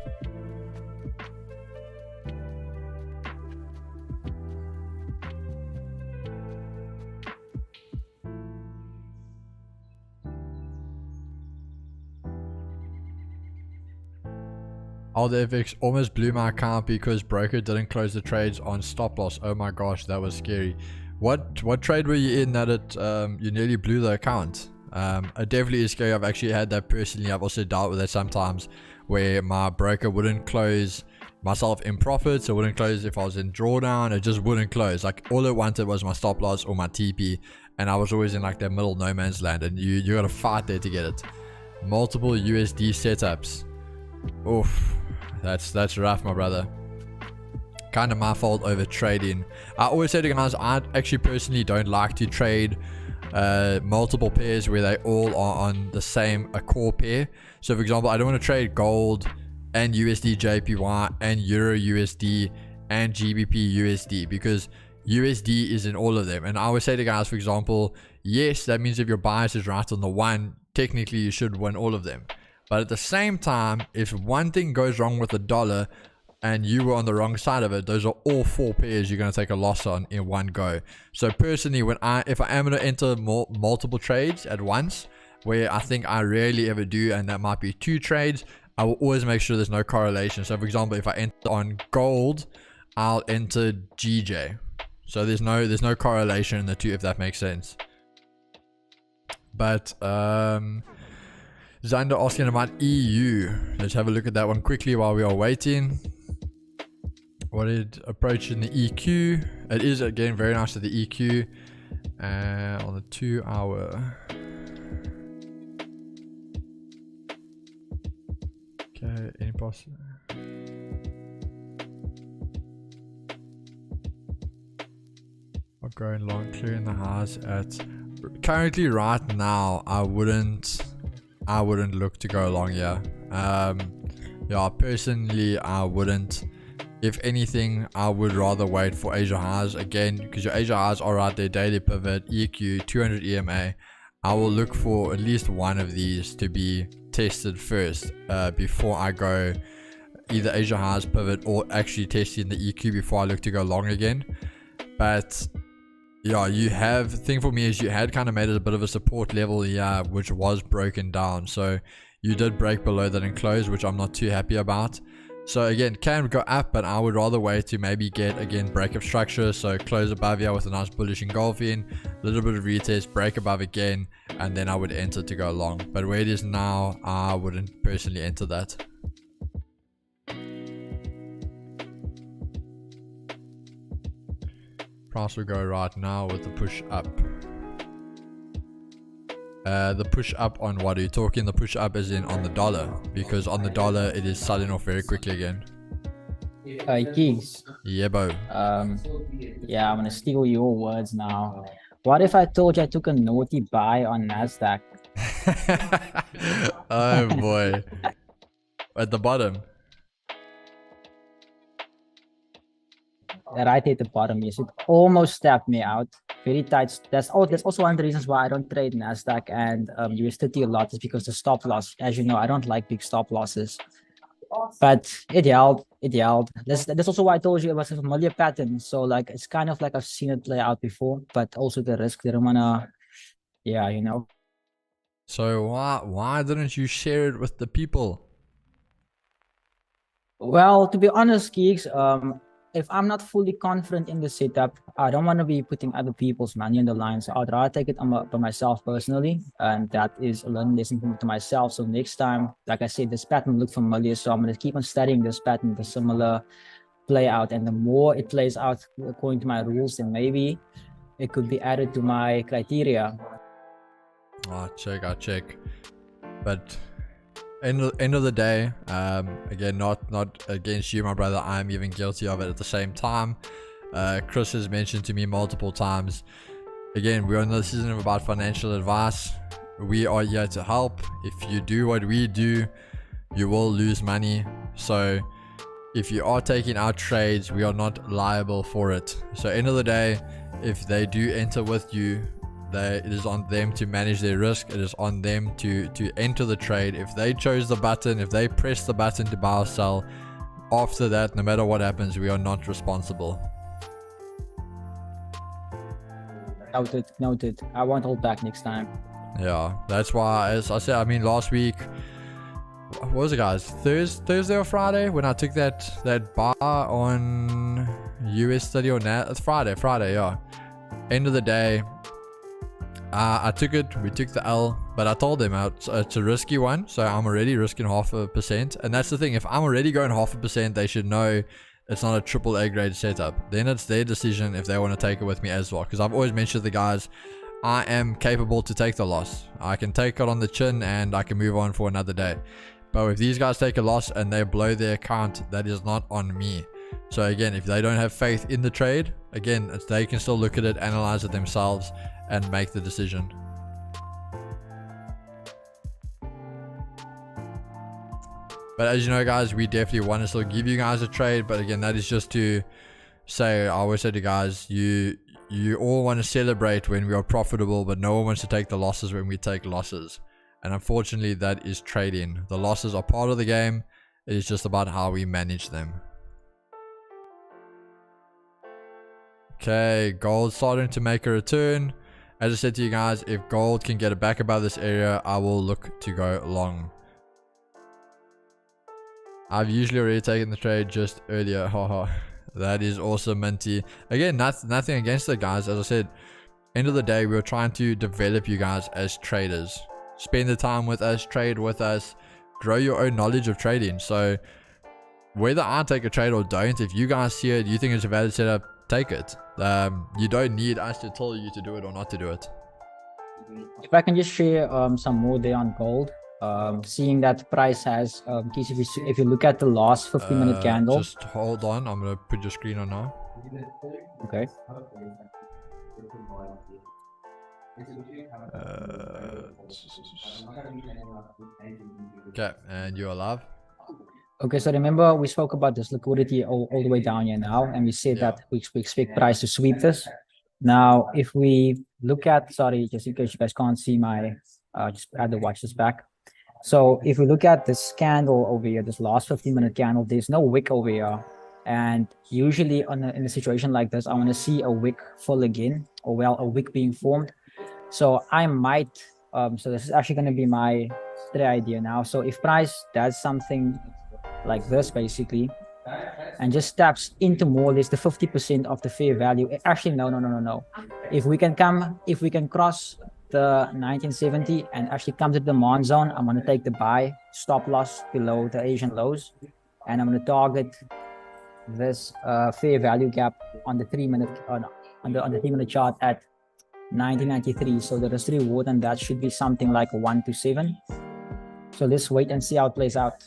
Oh, the FX almost blew my account because broker didn't close the trades on stop loss. Oh my gosh, that was scary. What trade were you in that it you nearly blew the account? It definitely is scary. I've actually had that personally. I've also dealt with it sometimes where my broker wouldn't close myself in profits. It wouldn't close if I was in drawdown. It just wouldn't close. Like all it wanted was my stop loss or my TP, and I was always in like that middle no man's land, and you gotta fight there to get it. Multiple USD setups. Oof, that's rough, my brother. Kind of my fault over trading. I always say to guys, I actually personally don't like to trade multiple pairs where they all are on the same core pair. So for example, I don't want to trade gold and USDJPY and Euro USD and GBP USD because USD is in all of them. And I always say to guys, for example, yes, that means if your bias is right on the one, technically you should win all of them. But at the same time, if one thing goes wrong with the dollar and you were on the wrong side of it, those are all four pairs you're going to take a loss on in one go. So personally, if I am going to enter multiple trades at once, where I think I rarely ever do, and that might be 2 trades, I will always make sure there's no correlation. So for example, if I enter on gold, I'll enter GJ. So there's no correlation in the two, if that makes sense. But Xander asking about EU. Let's have a look at that one quickly while we are waiting. What is approaching the EQ? It is again very nice at the EQ on the 2 hour. Okay, any possible? I'm going long, clearing the highs at currently right now. I wouldn't look to go long here. Yeah, personally I wouldn't. If anything, I would rather wait for Asia highs again, because your Asia highs are right there, daily pivot, EQ, 200 EMA. I will look for at least one of these to be tested first before I go either Asia highs, pivot, or actually testing the EQ before I look to go long again. But yeah, thing for me is you had kind of made it a bit of a support level here, which was broken down. So you did break below that and close, which I'm not too happy about. So again, can go up, but I would rather wait to maybe get again break of structure. So close above here with a nice bullish engulfing, a little bit of retest, break above again, and then I would enter to go long. But where it is now, I wouldn't personally enter that. Price will go right now with the push up. The push up on what are you talking? The push up is in on the dollar, because on the dollar it is selling off very quickly again. Keys. Yeah, bro. Yeah, I'm gonna steal your words now. What if I told you I took a naughty buy on Nasdaq? Oh boy. At the bottom. Right at the bottom, yes, it almost tapped me out. Very tight. That's also one of the reasons why I don't trade Nasdaq and US30 a lot, is because the stop loss. As you know, I don't like big stop losses. But it held. That's also why I told you it was a familiar pattern. So like it's kind of like I've seen it play out before, but also the risk didn't wanna, yeah, you know. So why didn't you share it with the people? Well, to be honest, geeks, if I'm not fully confident in the setup, I don't want to be putting other people's money on the line. So I'd rather take it by myself personally. And that is a learning lesson to myself. So next time, like I said, this pattern looked familiar. So I'm going to keep on studying this pattern, the similar play out. And the more it plays out according to my rules, then maybe it could be added to my criteria. I check. But end of the day, again, not against you, my brother. I'm even guilty of it at the same time. Chris has mentioned to me multiple times, again, we're on the season about financial advice. We are here to help. If you do what we do, you will lose money. So if you are taking our trades, we are not liable for it. So end of the day, if they do enter with you, it is on them to manage their risk. It is on them to enter the trade. If they chose the button, if they press the button to buy or sell, after that, no matter what happens, we are not responsible. Noted. I won't hold back next time. Yeah, that's why, as I said, I mean, last week what was it, guys? Thursday or Friday when I took that bar on US30 or Nas. Friday, yeah. End of the day, I took it. We took the L, but I told them it's a risky one, so I'm already risking 0.5%. And that's the thing. If I'm already going 0.5%, they should know it's not a triple A grade setup. Then it's their decision if they want to take it with me as well. Because I've always mentioned to the guys, I am capable to take the loss. I can take it on the chin and I can move on for another day. But if these guys take a loss and they blow their account, that is not on me. So again, if they don't have faith in the trade, again, they can still look at it, analyze it themselves, and make the decision. But as you know, guys, we definitely want to still give you guys a trade. But again, that is just to say, I always say to guys, you all want to celebrate when we are profitable, but no one wants to take the losses when we take losses. And unfortunately, that is trading. The losses are part of the game. It is just about how we manage them. Okay, gold starting to make a return. As I said to you guys, if gold can get it back above this area, I will look to go long. I've usually already taken the trade just earlier. Haha. That is awesome, Minty. Again, nothing against it, guys. As I said, end of the day, we're trying to develop you guys as traders. Spend the time with us, trade with us, grow your own knowledge of trading. So whether I take a trade or don't, if you guys see it, you think it's a valid setup, take it. You don't need us to tell you to do it or not to do it. If I can just share some more there on gold, seeing that price has, if you look at the last 50-minute candle. Just hold on, I'm gonna put your screen on now. Okay. Okay, and you're alive. Okay, so remember we spoke about this liquidity all the way down here now, and we said that we expect price to sweep this. Now, if we look at, sorry, just in case you guys can't see my, just had to watch this back. So if we look at this candle over here, this last 15-minute candle, there's no wick over here. And usually in a situation like this, I want to see a wick full again, or well, a wick being formed. So I might, so this is actually going to be my trade idea now. So if price does something like this, basically, and just taps into more or less the 50% of the fair value. Actually, no. If we can cross the 1970 and actually come to the demand zone, I'm going to take the buy stop loss below the Asian lows, and I'm going to target this fair value gap on the 3-minute on the 3-minute chart at 1993. So the risk reward and that should be something like 1 to 7. So let's wait and see how it plays out.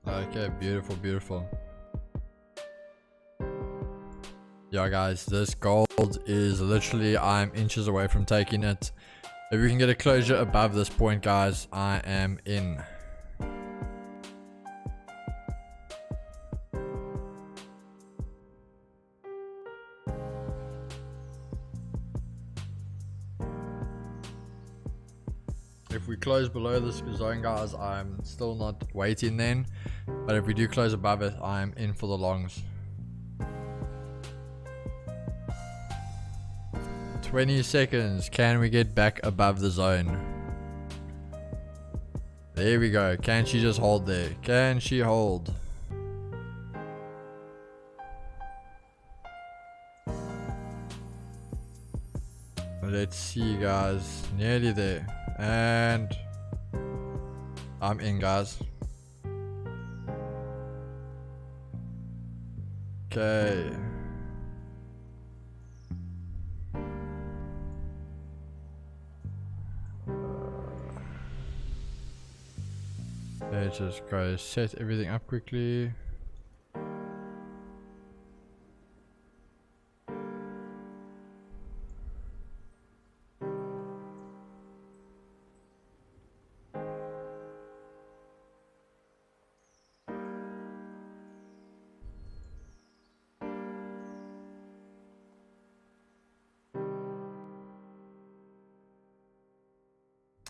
Okay, beautiful. Yeah, guys, this gold is literally, I'm inches away from taking it. If we can get a closure above this point, guys, I am in. If we close below this zone, guys, I'm still not waiting then. But if we do close above it, I'm in for the longs. 20 seconds. Can we get back above the zone? There we go. Can she just hold there? Can she hold? Let's see, guys. Nearly there. And I'm in, guys. Okay. Let's just go set everything up quickly.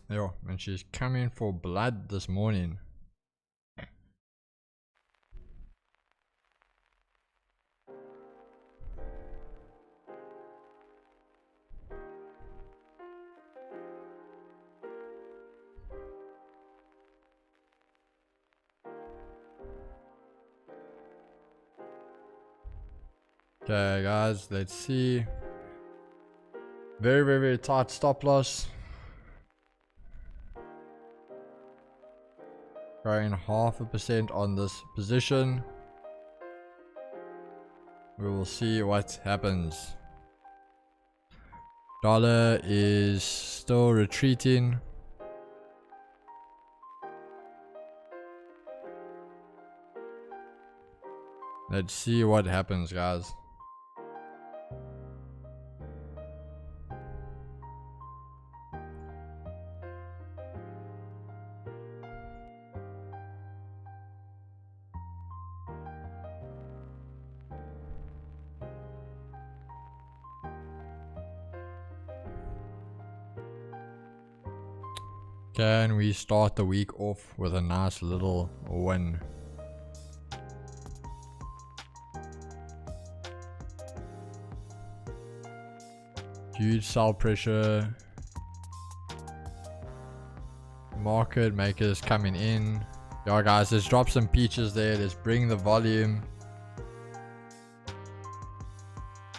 Yo, and she's coming for blood this morning. Okay, guys, let's see. Very, very, very tight stop loss. Going 0.5% on this position. We will see what happens. Dollar is still retreating. Let's see what happens, guys. Can we start the week off with a nice little win? Huge sell pressure. Market makers coming in. Yeah, guys, let's drop some peaches there. Let's bring the volume.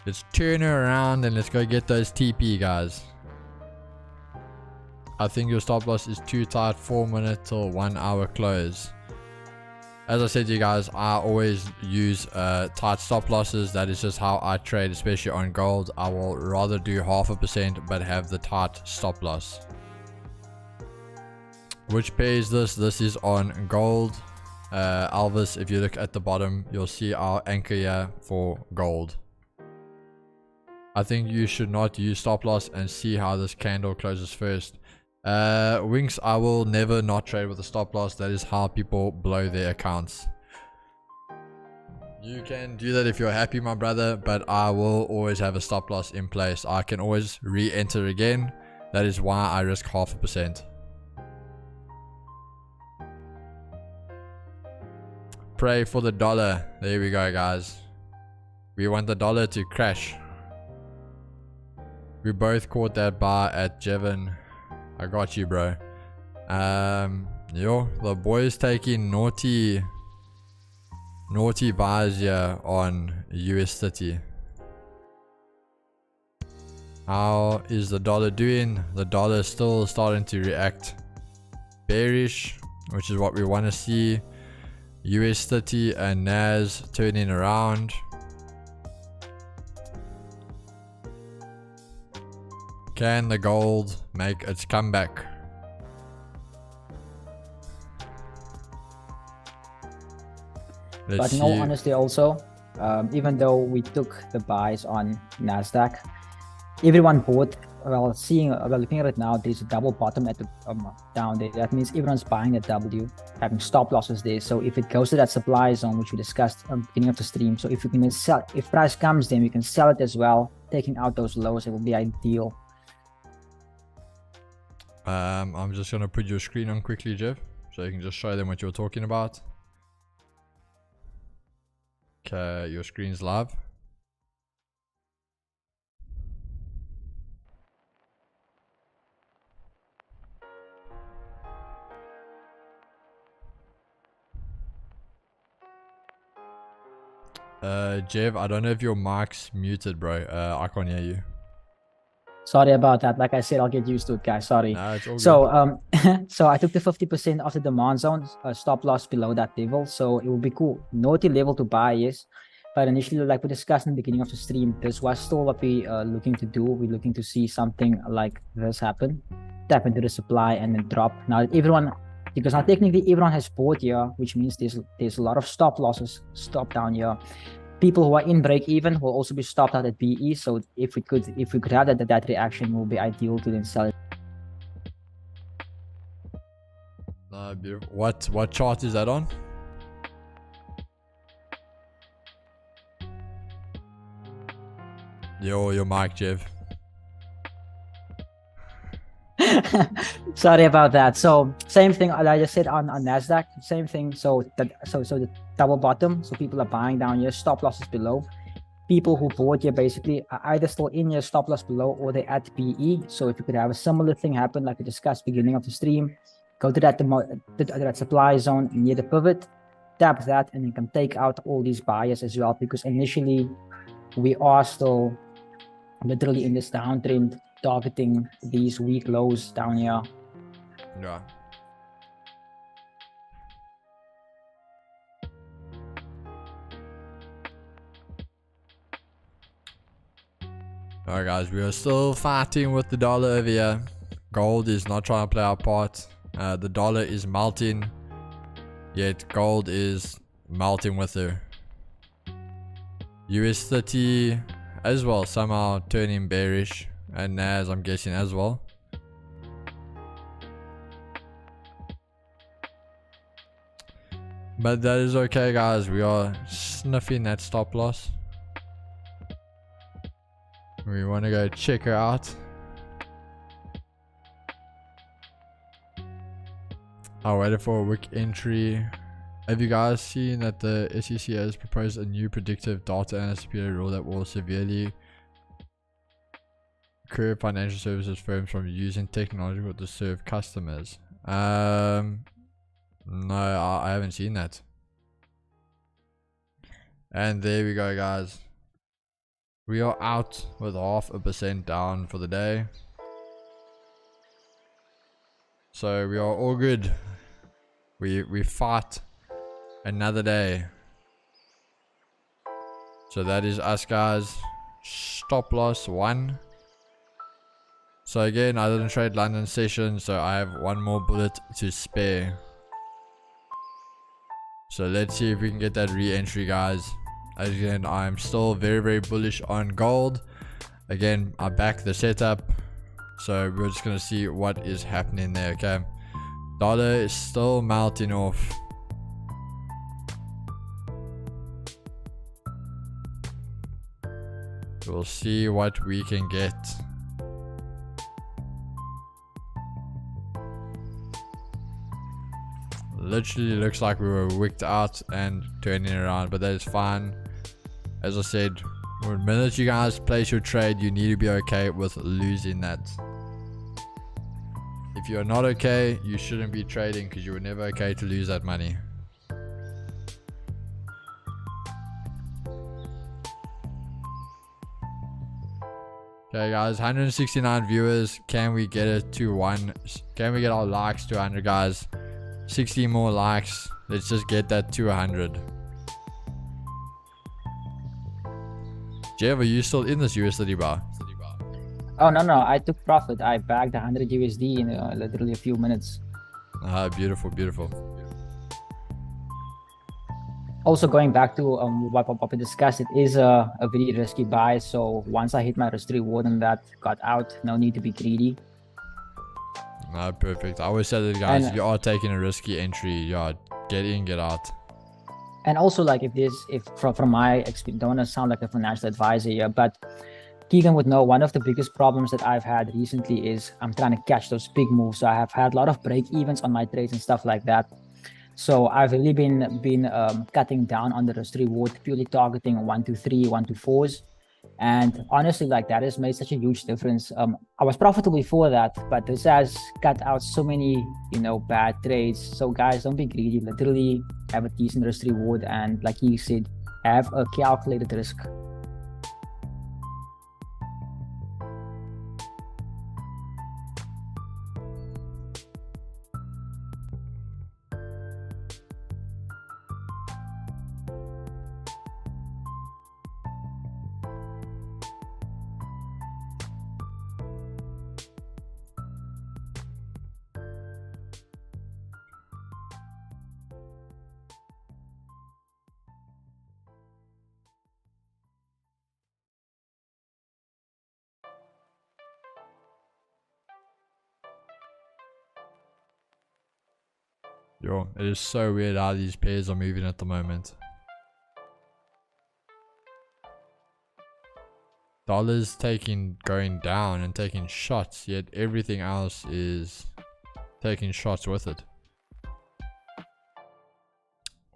Let's turn her around and let's go get those TP, guys. I think your stop loss is too tight. 4 minute till 1 hour close. As I said to you guys, I always use tight stop losses. That is just how I trade, especially on gold. I will rather do 0.5% but have the tight stop loss. Which pair is this? This is on gold. Alvis, if you look at the bottom, you'll see our anchor here for gold. I think you should not use stop loss and see how this candle closes first. Winks, I will never not trade with a stop loss. That is how people blow their accounts. You can do that if you're happy, my brother, but I will always have a stop loss in place. I can always re-enter again. That is why I risk 0.5%. Pray for the dollar. There we go, guys. We want the dollar to crash. We both caught that bar at Jevon. I got you, bro. Yo, the boys taking naughty buys here on US30. How is the dollar doing? The dollar is still starting to react bearish, which is what we want to see. US30 and Nas turning around. Can the gold make its comeback? But in all honesty also, even though we took the buys on NASDAQ, everyone bought, well, looking at it now, there's a double bottom at the down there. That means everyone's buying a W, having stop losses there. So if it goes to that supply zone, which we discussed at the beginning of the stream, so if we can sell, if price comes, then we can sell it as well, taking out those lows. It will be ideal. I'm just gonna put your screen on quickly, Jeff, so you can just show them what you're talking about. Okay, your screen's live. Jeff, I don't know if your mic's muted, bro. I can't hear you. Sorry about that. Like I said, I'll get used to it, guys. Sorry. No, it's all good. So so I took the 50% of the demand zone, stop loss below that level. So it will be cool. Naughty level to buy, yes. But initially, like we discussed in the beginning of the stream, this was still what we looking to do. We're looking to see something like this happen. Tap into the supply and then drop. Now everyone, because now technically everyone has bought here, which means there's a lot of stop losses, stop down here. People who are in break even will also be stopped out at BE. So if we could have that reaction, will be ideal to then sell it. Beautiful. What chart is that on? Your mic, Jeff. Sorry about that. So same thing I just said on NASDAQ, same thing. So the double bottom, so people are buying down here, stop losses below. People who bought here basically are either still in your stop loss below or they're at BE. So if you could have a similar thing happen like we discussed beginning of the stream, go to that supply zone near the pivot, tap that, and you can take out all these buyers as well, because initially we are still literally in this downtrend, targeting these weak lows down here. Yeah. Alright guys, we are still fighting with the dollar over here. Gold is not trying to play our part. The dollar is melting, yet gold is melting with her. US30 as well, somehow turning bearish, and Nas, I'm guessing, as well. But that is okay guys, we are sniffing that stop loss. We want to go check her out. I waited for a wick entry. Have you guys seen that the SEC has proposed a new predictive data analysis rule that will severely curb financial services firms from using technology to serve customers? No, I haven't seen that. And there we go guys. We are out with 0.5% down for the day. So we are all good. We fight another day. So that is us guys. Stop loss 1. So again, I didn't trade London session, so I have one more bullet to spare. So let's see if we can get that re-entry guys. Again, I'm still very bullish on gold. Again, I back the setup, so we're just gonna see what is happening there. Okay, dollar is still melting off. We'll see what we can get. Literally looks like we were wicked out and turning around, but that is fine. As I said, the minute you guys place your trade, you need to be okay with losing that. If you're not okay, you shouldn't be trading, because you were never okay to lose that money. Okay guys, 169 viewers. Can we get it to 1? Can we get our likes to 100 guys? 60 more likes. Let's just get that to 100. Jeff, are you still in this US30 bar? Oh no, I took profit. I bagged 100 USD in literally a few minutes. Beautiful. Also, going back to what we discussed, it is a very risky buy. So once I hit my risk reward and that got out, no need to be greedy. Perfect. I always said that guys, if you are taking a risky entry, yeah, get in, get out. And also, like, if from my experience, don't want to sound like a financial advisor here, but Keegan would know one of the biggest problems that I've had recently is I'm trying to catch those big moves. So I have had a lot of break evens on my trades and stuff like that. So I've really been cutting down on the risk reward, purely targeting 1 to 3, 1 to 4s. And honestly, like, that has made such a huge difference. I was profitable before that, but this has cut out so many, bad trades. So guys, don't be greedy. Literally have a decent risk reward, and like he said, have a calculated risk. Yo, it is so weird how these pairs are moving at the moment. Dollars going down and taking shots, yet everything else is taking shots with it.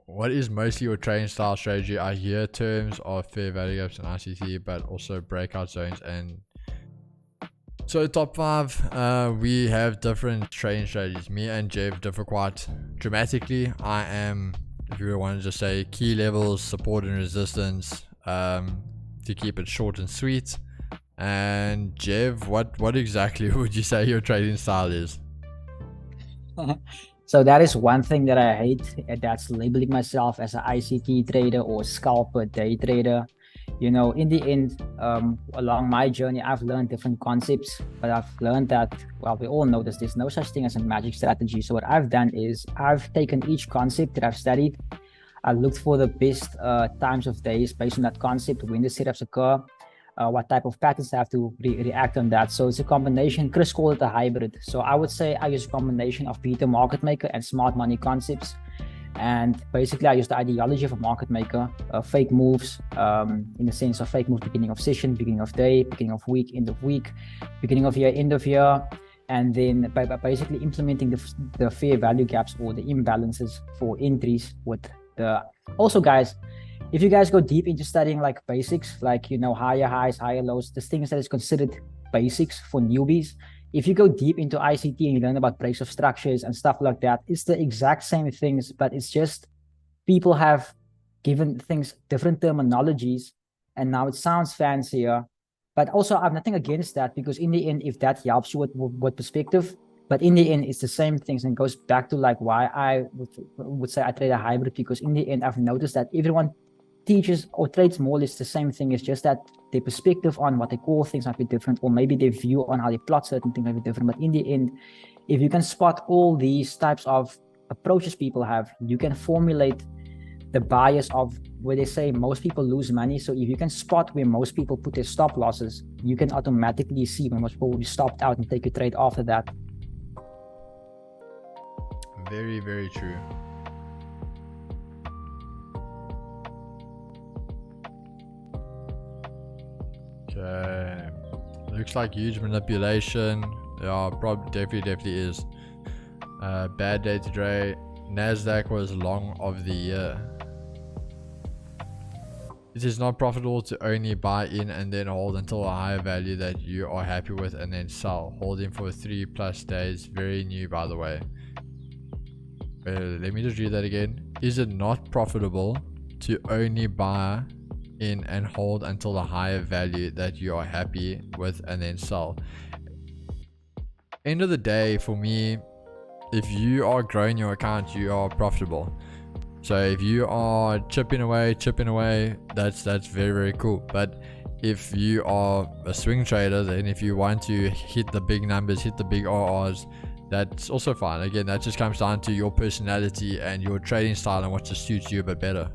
What is mostly your trading style strategy? I hear terms of fair value gaps and ICT, but also breakout zones. And so top 5, we have different trading strategies. Me and Jeff differ quite dramatically. I am, if you want to just say, key levels, support and resistance. to keep it short and sweet. And Jev, what exactly would you say your trading style is? So that is one thing that I hate, and that's labeling myself as an ICT trader or scalper day trader. You know, in the end, along my journey, I've learned different concepts, but I've learned that, well, we all know this, there's no such thing as a magic strategy. So what I've done is I've taken each concept that I've studied. I looked for the best times of days based on that concept, when the setups occur, what type of patterns I have to react on that. So it's a combination. Chris called it a hybrid. So I would say I use a combination of beta market maker and smart money concepts. And basically, I use the ideology of a market maker, fake moves, in the sense of fake moves, beginning of session, beginning of day, beginning of week, end of week, beginning of year, end of year. And then by basically implementing the fair value gaps or the imbalances for entries with the, also guys, if you guys go deep into studying like basics, like, you know, higher highs, higher lows, the things that is considered basics for newbies, if you go deep into ICT and you learn about breaks of structures and stuff like that, it's the exact same things, but it's just people have given things different terminologies, and now it sounds fancier. But also, I have nothing against that, because in the end, if that helps you with perspective, but in the end, it's the same things, and goes back to like why I would say I trade a hybrid, because in the end, I've noticed that everyone teaches or trades more or less the same thing. It's just that their perspective on what they call things might be different, or maybe their view on how they plot certain things might be different. But in the end, if you can spot all these types of approaches people have, you can formulate the bias of where they say most people lose money. So if you can spot where most people put their stop losses, you can automatically see when most people will be stopped out and take a trade after that. Very, very true. Okay, looks like huge manipulation. Yeah, probably definitely is. Bad day to trade. Nasdaq was long of the year. It is not profitable to only buy in and then hold until a higher value that you are happy with and then sell. Holding for 3+ days. Very new, by the way. Let me just read that again. Is it not profitable to only buy in and hold until a higher value that you are happy with and then sell? End of the day, for me, if you are growing your account, you are profitable. So if you are chipping away, that's very, very cool. But if you are a swing trader, then if you want to hit the big numbers, hit the big RRs, that's also fine. Again, that just comes down to your personality and your trading style and what just suits you a bit better.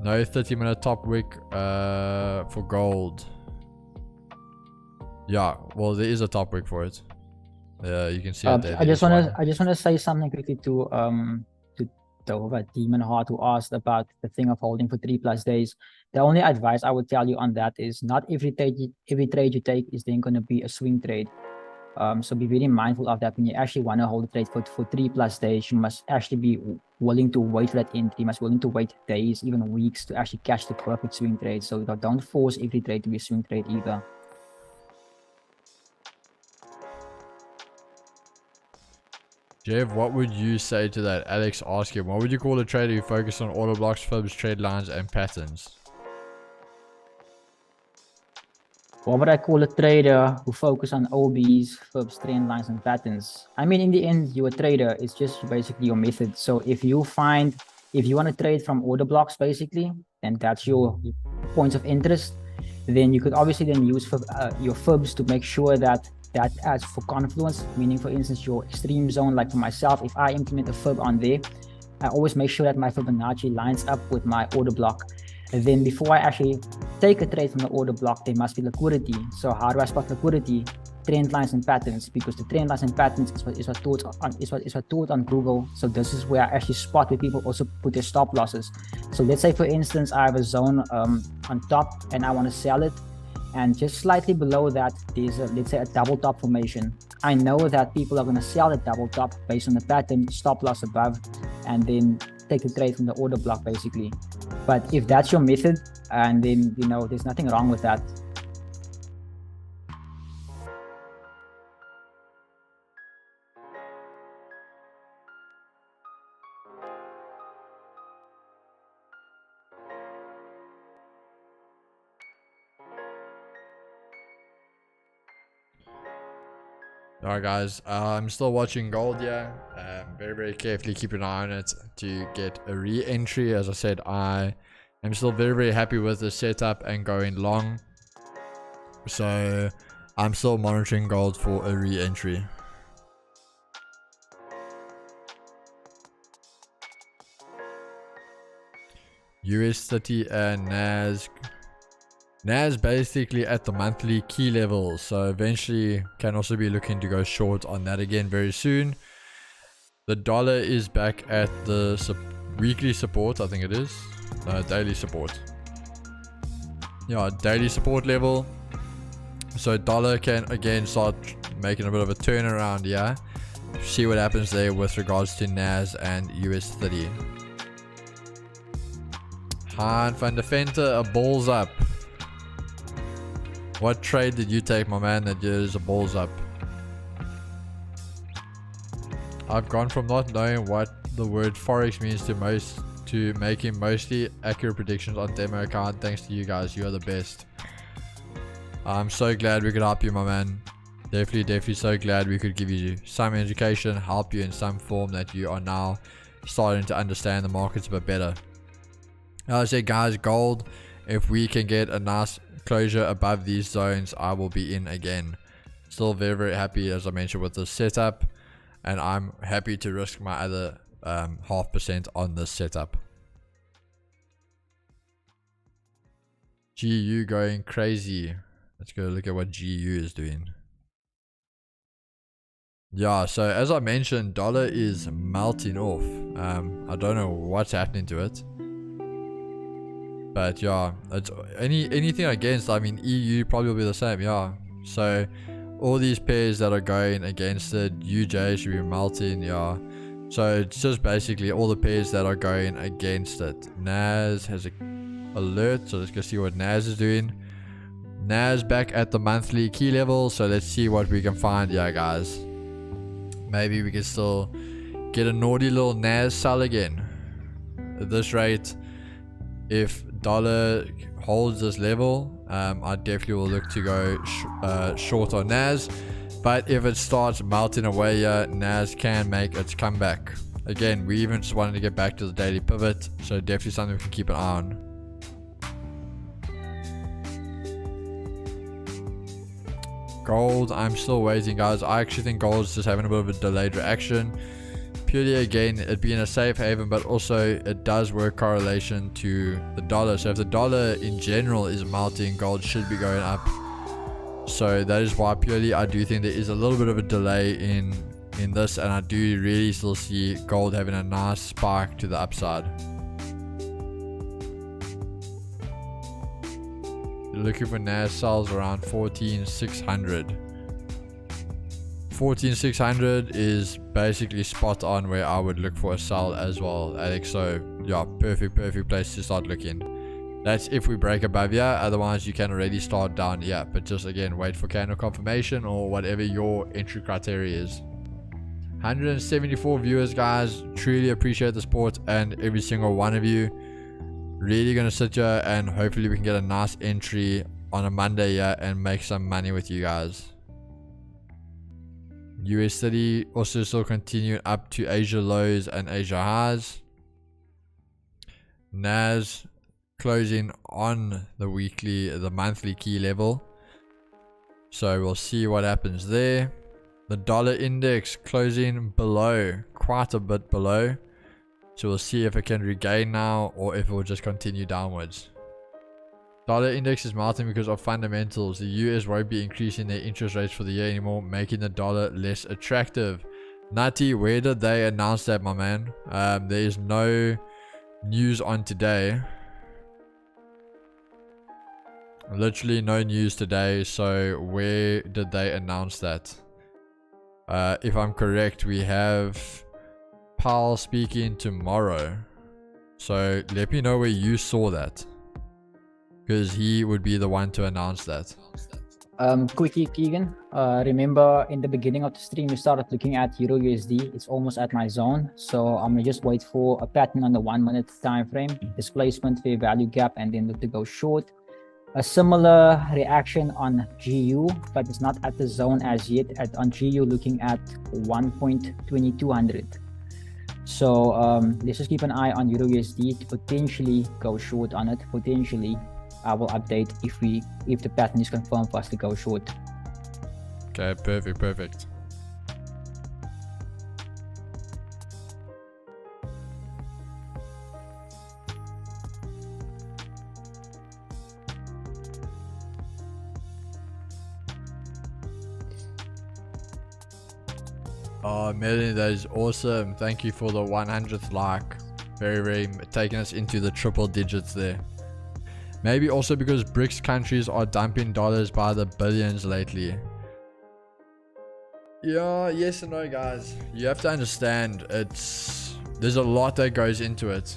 No 30-minute top wick for gold. Yeah, well, there is a top wick for it. You can see it there. I just want to say something quickly to Dova Demon Heart, who asked about the thing of holding for 3+ days. The only advice I would tell you on that is not every trade you take is then going to be a swing trade. So be very mindful of that. When you actually want to hold a trade for 3+ days, you must actually be willing to wait for that entry. You must be willing to wait days, even weeks, to actually catch the perfect swing trade. So don't force every trade to be a swing trade either. Jeff, what would you say to that? Alex asking, what would you call a trader who focuses on order blocks, fibs, trade lines, and patterns? What would I call a trader who focus on OBs, fibs, trend lines, and patterns? I mean, in the end, you're a trader. It's just basically your method. So if you want to trade from order blocks, basically, then that's your points of interest. Then you could obviously then use your fibs to make sure that adds for confluence, meaning, for instance, your extreme zone. Like for myself, if I implement a fib on there, I always make sure that my Fibonacci lines up with my order block. And then before I actually take a trade from the order block, there must be liquidity. So how do I spot liquidity? Trend lines and patterns, because the trend lines and patterns is what taught on Google. So this is where I actually spot where people also put their stop losses. So let's say, for instance, I have a zone on top and I want to sell it, and just slightly below that there's let's say a double top formation. I know that people are going to sell the double top based on the pattern, stop loss above, and then take the trade from the order block basically. But if that's your method, and then there's nothing wrong with that. All right, guys. I'm still watching gold here. Very, very carefully keep an eye on it to get a re-entry. As I said, I am still very, very happy with the setup and going long. So I'm still monitoring gold for a re-entry. US30 and Nas basically at the monthly key levels, so eventually can also be looking to go short on that again very soon. The dollar is back at the weekly support, I think it is. Daily support. Yeah, daily support level. So dollar can again start making a bit of a turnaround, yeah. See what happens there with regards to Nas and US30. Han van der Venter, a balls up. What trade did you take, my man, that is a balls up? I've gone from not knowing what the word Forex means to making mostly accurate predictions on demo account. Thanks to you guys, you are the best. I'm so glad we could help you, my man. Definitely so glad we could give you some education, help you in some form that you are now starting to understand the markets a bit better. As I said, guys, gold, if we can get a nice closure above these zones, I will be in again. Still very, very happy, as I mentioned, with the setup, and I'm happy to risk my other 0.5% on this setup. GU going crazy. Let's go look at what GU is doing. Yeah, so as I mentioned, dollar is melting off. I don't know what's happening to it. But yeah, it's anything against, I mean, EU probably will be the same, yeah. So all these pairs that are going against it, UJ should be melting, yeah. So it's just basically all the pairs that are going against it. Nas has an alert, so let's go see what Nas is doing. Nas back at the monthly key level, so let's see what we can find. Yeah, guys, maybe we can still get a naughty little Nas sell again. At this rate, if dollar holds this level, I definitely will look to go short on Nas. But if it starts melting away here, Nas can make its comeback. Again, we even just wanted to get back to the daily pivot, so definitely something we can keep an eye on. Gold, I'm still waiting, guys. I actually think gold is just having a bit of a delayed reaction. Purely, again, it being a safe haven, but also it does work correlation to the dollar. So if the dollar in general is melting, gold should be going up. So that is why purely I do think there is a little bit of a delay in this, and I do really still see gold having a nice spike to the upside. Looking for Nas sells around 14,600. 14,600 is basically spot on where I would look for a sell as well, Alex. So yeah, perfect place to start looking. That's if we break above here. Otherwise you can already start down here, but just again wait for candle confirmation or whatever your entry criteria is. 174 viewers, guys. Truly appreciate the support and every single one of you. Really gonna sit here and hopefully we can get a nice entry on a Monday here and make some money with you guys. US30 also still continuing up to Asia lows and Asia highs. Nas closing on the monthly key level, so we'll see what happens there. The dollar index closing below, quite a bit below, so we'll see if it can regain now or if it will just continue downwards. Dollar index is melting because of fundamentals. The US won't be increasing their interest rates for the year anymore, making the dollar less attractive. Nutty, where did they announce that, my man? There is no news on today. Literally no news today, so where did they announce that? If I'm correct, we have Powell speaking tomorrow. So let me know where you saw that, because he would be the one to announce that. Quickly, Keegan, remember in the beginning of the stream we started looking at Euro USD. It's almost at my zone, so I'm gonna just wait for a pattern on the 1 minute time frame, displacement, fair value gap, and then look to go short. A similar reaction on GU, but it's not at the zone as yet. On GU, looking at 1.2200. So let's just keep an eye on EURUSD to potentially go short on it. Potentially, I will update if the pattern is confirmed for us to go short. Okay, perfect. Oh, Melanie, that is awesome. Thank you for the 100th like. Very taking us into the triple digits there. Maybe also because BRICS countries are dumping dollars by the billions lately. Yeah, yes and no, guys. You have to understand, there's a lot that goes into it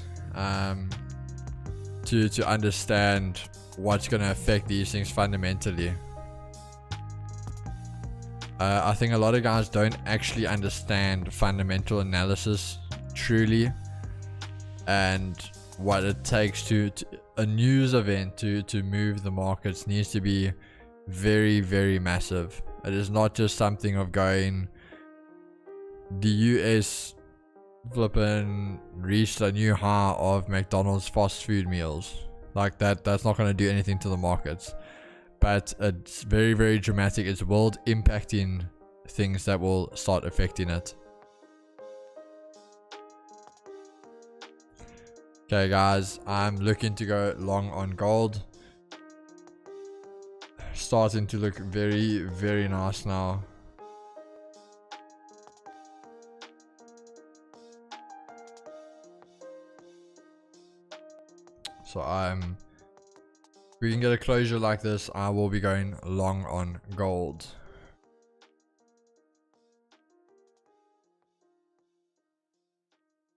to understand what's going to affect these things fundamentally. I think a lot of guys don't actually understand fundamental analysis truly, and what it takes to a news event to move the markets needs to be very massive. It is not just something of going, the US flipping reached a new high of McDonald's fast food meals. Like that's not going to do anything to the markets. But it's very dramatic. It's world impacting things that will start affecting it. Okay, guys, I'm looking to go long on gold. Starting to look very nice now. So if we can get a closure like this, I will be going long on gold.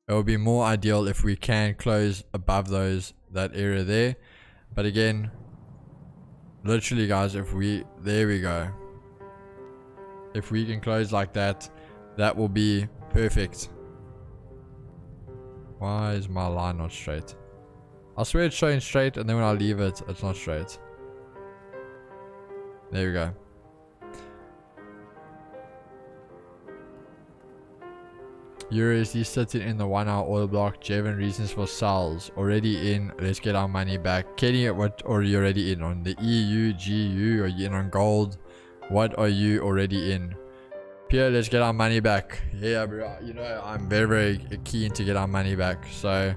It would be more ideal if we can close above that area there. But again, literally, guys, there we go. If we can close like that, that will be perfect. Why is my line not straight? I swear it's showing straight, and then when I leave it, it's not straight. There we go. USD sitting in the 1 hour oil block. Jevon, reasons for sells. Already in. Let's get our money back. Kenny, what are you already in on? The EU, GU? Are you in on gold? What are you already in? Pierre, let's get our money back. Yeah, bro. You know, I'm very keen to get our money back. So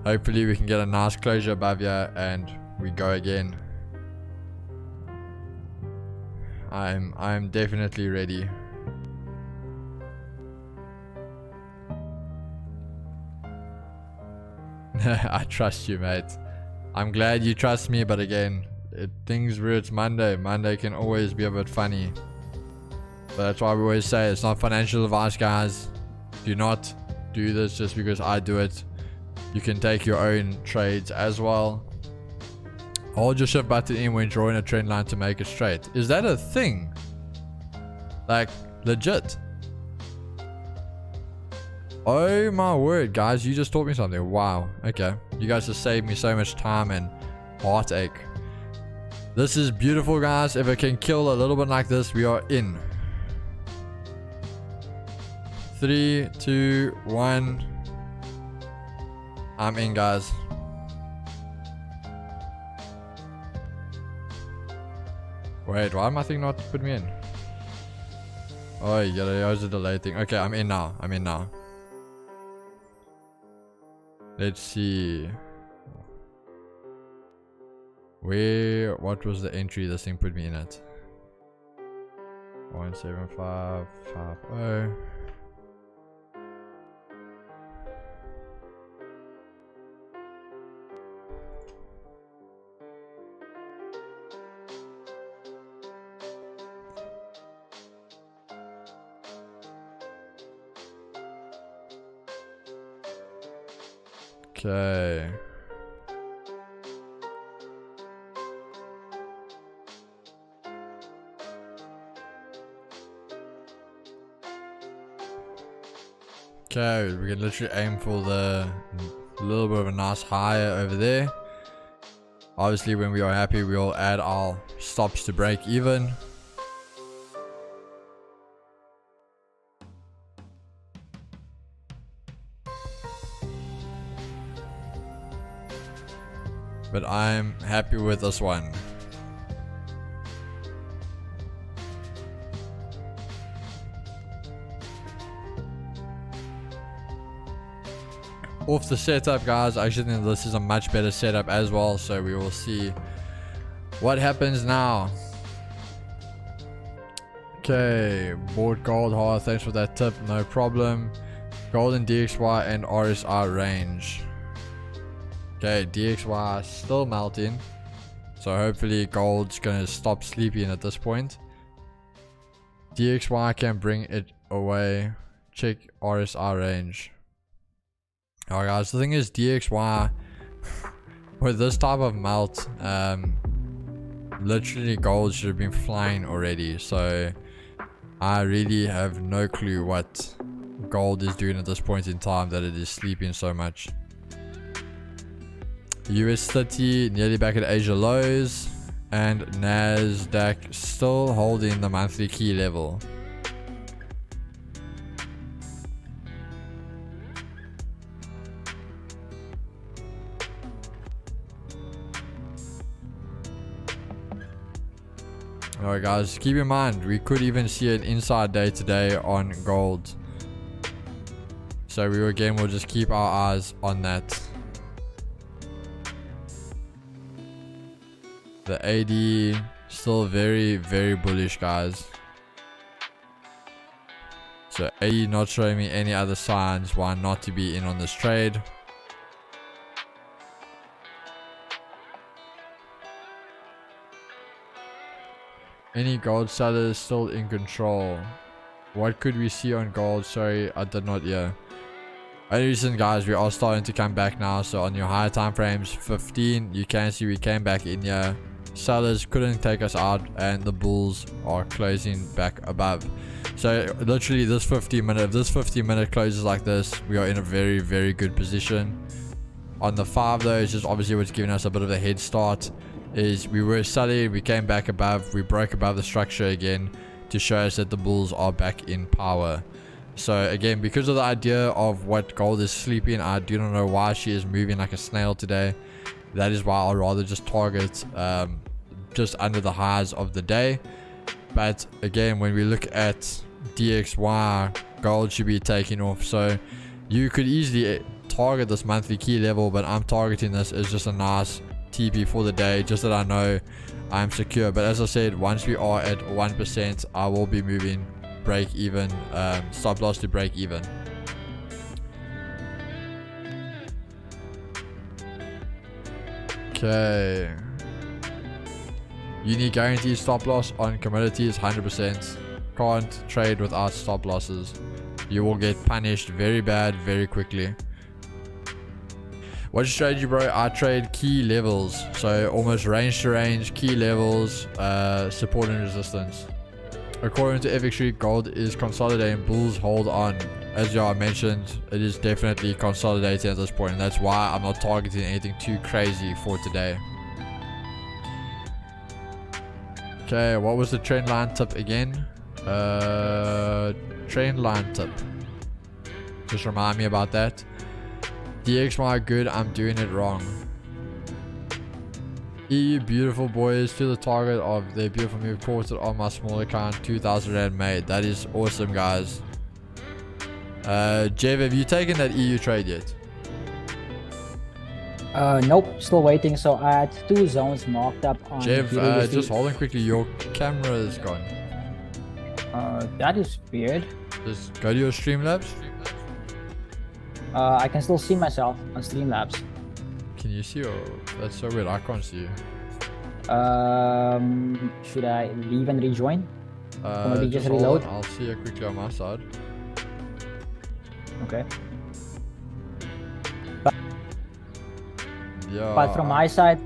hopefully we can get a nice closure above here and we go again. I'm definitely ready. I trust you, mate. I'm glad you trust me, but again, it's Monday. Monday can always be a bit funny. But that's why we always say it's not financial advice, guys. Do not do this just because I do it. You can take your own trades as well. Hold your shift button in when drawing a trend line to make it straight. Is that a thing? Like, legit? Oh my word, guys, you just taught me something. Wow. Okay, you guys just saved me so much time and heartache. This is beautiful, guys. If it can kill a little bit like this, we are in. 3, 2, 1. I'm in, guys. Wait, why am I thinking not to put me in? Oh, yeah, there's a delay thing. Okay, I'm in now. Let's see. What was the entry this thing put me in at? 17550. Okay. Okay, we can literally aim for the little bit of a nice higher over there. Obviously, when we are happy, we'll add our stops to break even. But I'm happy with this one. Off the setup, guys, I actually think this is a much better setup as well, so we will see what happens now. Okay, bought gold hard, thanks for that tip, no problem. Gold in DXY and RSI range. Okay, DXY still melting, so hopefully gold's gonna stop sleeping at this point. DXY can bring it away. Check RSI range. Alright guys, the thing is DXY with this type of melt, literally gold should have been flying already, so I really have no clue what gold is doing at this point in time that it is sleeping so much. US30 nearly back at Asia lows, and Nasdaq still holding the monthly key level. Alright guys, keep in mind we could even see an inside day today on gold, so we again will just keep our eyes on that. The AD still very bullish, guys. So AD not showing me any other signs why not to be in on this trade. Any gold sellers still in control? What could we see on gold? Sorry, I did not hear. Only reason, guys, we are starting to come back now. So on your higher time frames, 15, you can see we came back in here. Sellers couldn't take us out, and the bulls are closing back above. So literally this 50 minute, if this 50 minute closes like this, we are in a very good position. On the 5 though, it's just obviously what's giving us a bit of a head start is we were selling, we came back above, we broke above the structure again to show us that the bulls are back in power. So again, because of the idea of what gold is sleeping, I do not know why she is moving like a snail today. That is why I'll rather just target just under the highs of the day. But again, when we look at DXY, gold should be taking off, so you could easily target this monthly key level, but I'm targeting this as just a nice TP for the day, just that I know I'm secure. But as I said, once we are at 1%, I will be moving break even, stop loss to break even. Okay, you need guaranteed stop loss on commodities 100%. Can't trade without stop losses. You will get punished very bad very quickly. What's your strategy, bro? I trade key levels, so almost range to range, key levels, support and resistance. According to FX Street, gold is consolidating, bulls hold on. As y'all mentioned, it is definitely consolidating at this point, and that's why I'm not targeting anything too crazy for today. Okay, what was the trend line tip again? Trend line tip. Just remind me about that. DXY good, I'm doing it wrong. EU beautiful boys to the target of their beautiful move. Caught it on my small account, 2,000 rand made. That is awesome, guys. Jev, have you taken that EU trade yet? Nope, still waiting. So I had 2 zones marked up on Jev, just hold on quickly, your camera is gone. That is weird. Just go to your Streamlabs. I can still see myself on Streamlabs. Can you see? Oh, that's so weird, I can't see you. Should I leave and rejoin? Or maybe just hold reload? on, I'll see you quickly on my side. Okay. Yeah. But from my side,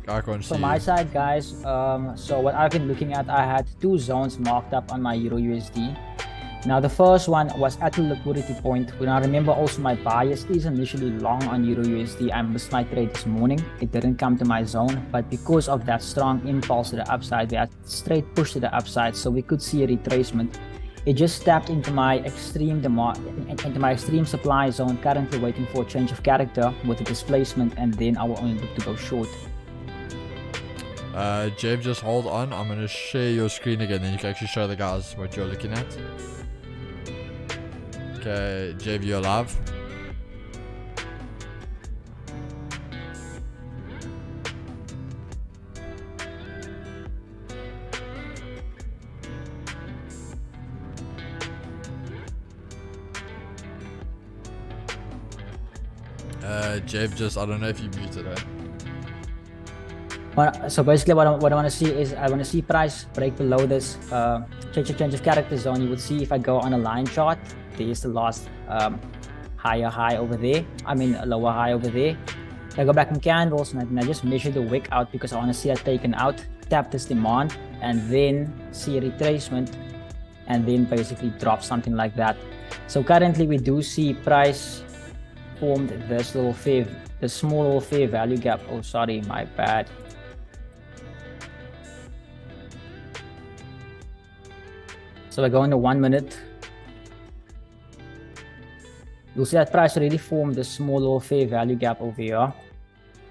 I can't see from my you. side, guys, so what I've been looking at, I had 2 zones marked up on my Euro USD. Now, the first one was at the liquidity point. When I remember also my bias is initially long on Euro USD. I missed my trade this morning. It didn't come to my zone, but because of that strong impulse to the upside, we had straight push to the upside, so we could see a retracement. It just tapped into my extreme demand, into my extreme supply zone, currently waiting for a change of character with a displacement, and then I will only look to go short. Jeff, just hold on. I'm gonna share your screen again, then you can actually show the guys what you're looking at. Okay, Jeff, you're live. Jeff, just I don't know if you muted her. So basically what I want to see is I want to see price break below this change of character zone. You would see if I go on a line chart, there's the last higher high over there. I mean a lower high over there. I go back in candles and I just measure the wick out because I want to see that taken out, tap this demand, and then see a retracement, and then basically drop something like that. So currently we do see price formed this little small little fair value gap. Oh, sorry, my bad. So I go into 1 minute. You'll see that price already formed this small little fair value gap over here.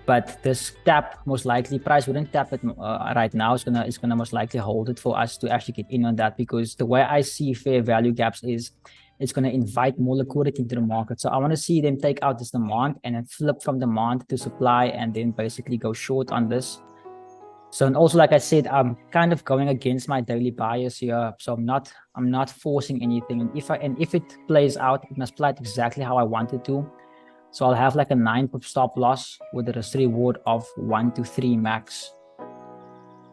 But this tap, most likely, price wouldn't tap it right now. It's gonna most likely hold it for us to actually get in on that, because the way I see fair value gaps is it's gonna invite more liquidity into the market. So I want to see them take out this demand and then flip from demand to supply, and then basically go short on this. So, and also, like I said, I'm kind of going against my daily bias here. So I'm not forcing anything. And if it plays out, it must play out exactly how I want it to. So I'll have like a 9-pip stop loss with a risk reward of 1 to 3 max.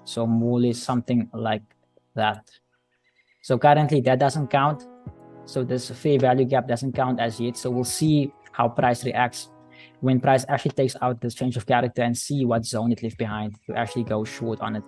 So more or less something like that. So currently that doesn't count. So this fair value gap doesn't count as yet. So we'll see how price reacts when price actually takes out this change of character and see what zone it left behind to actually go short on it.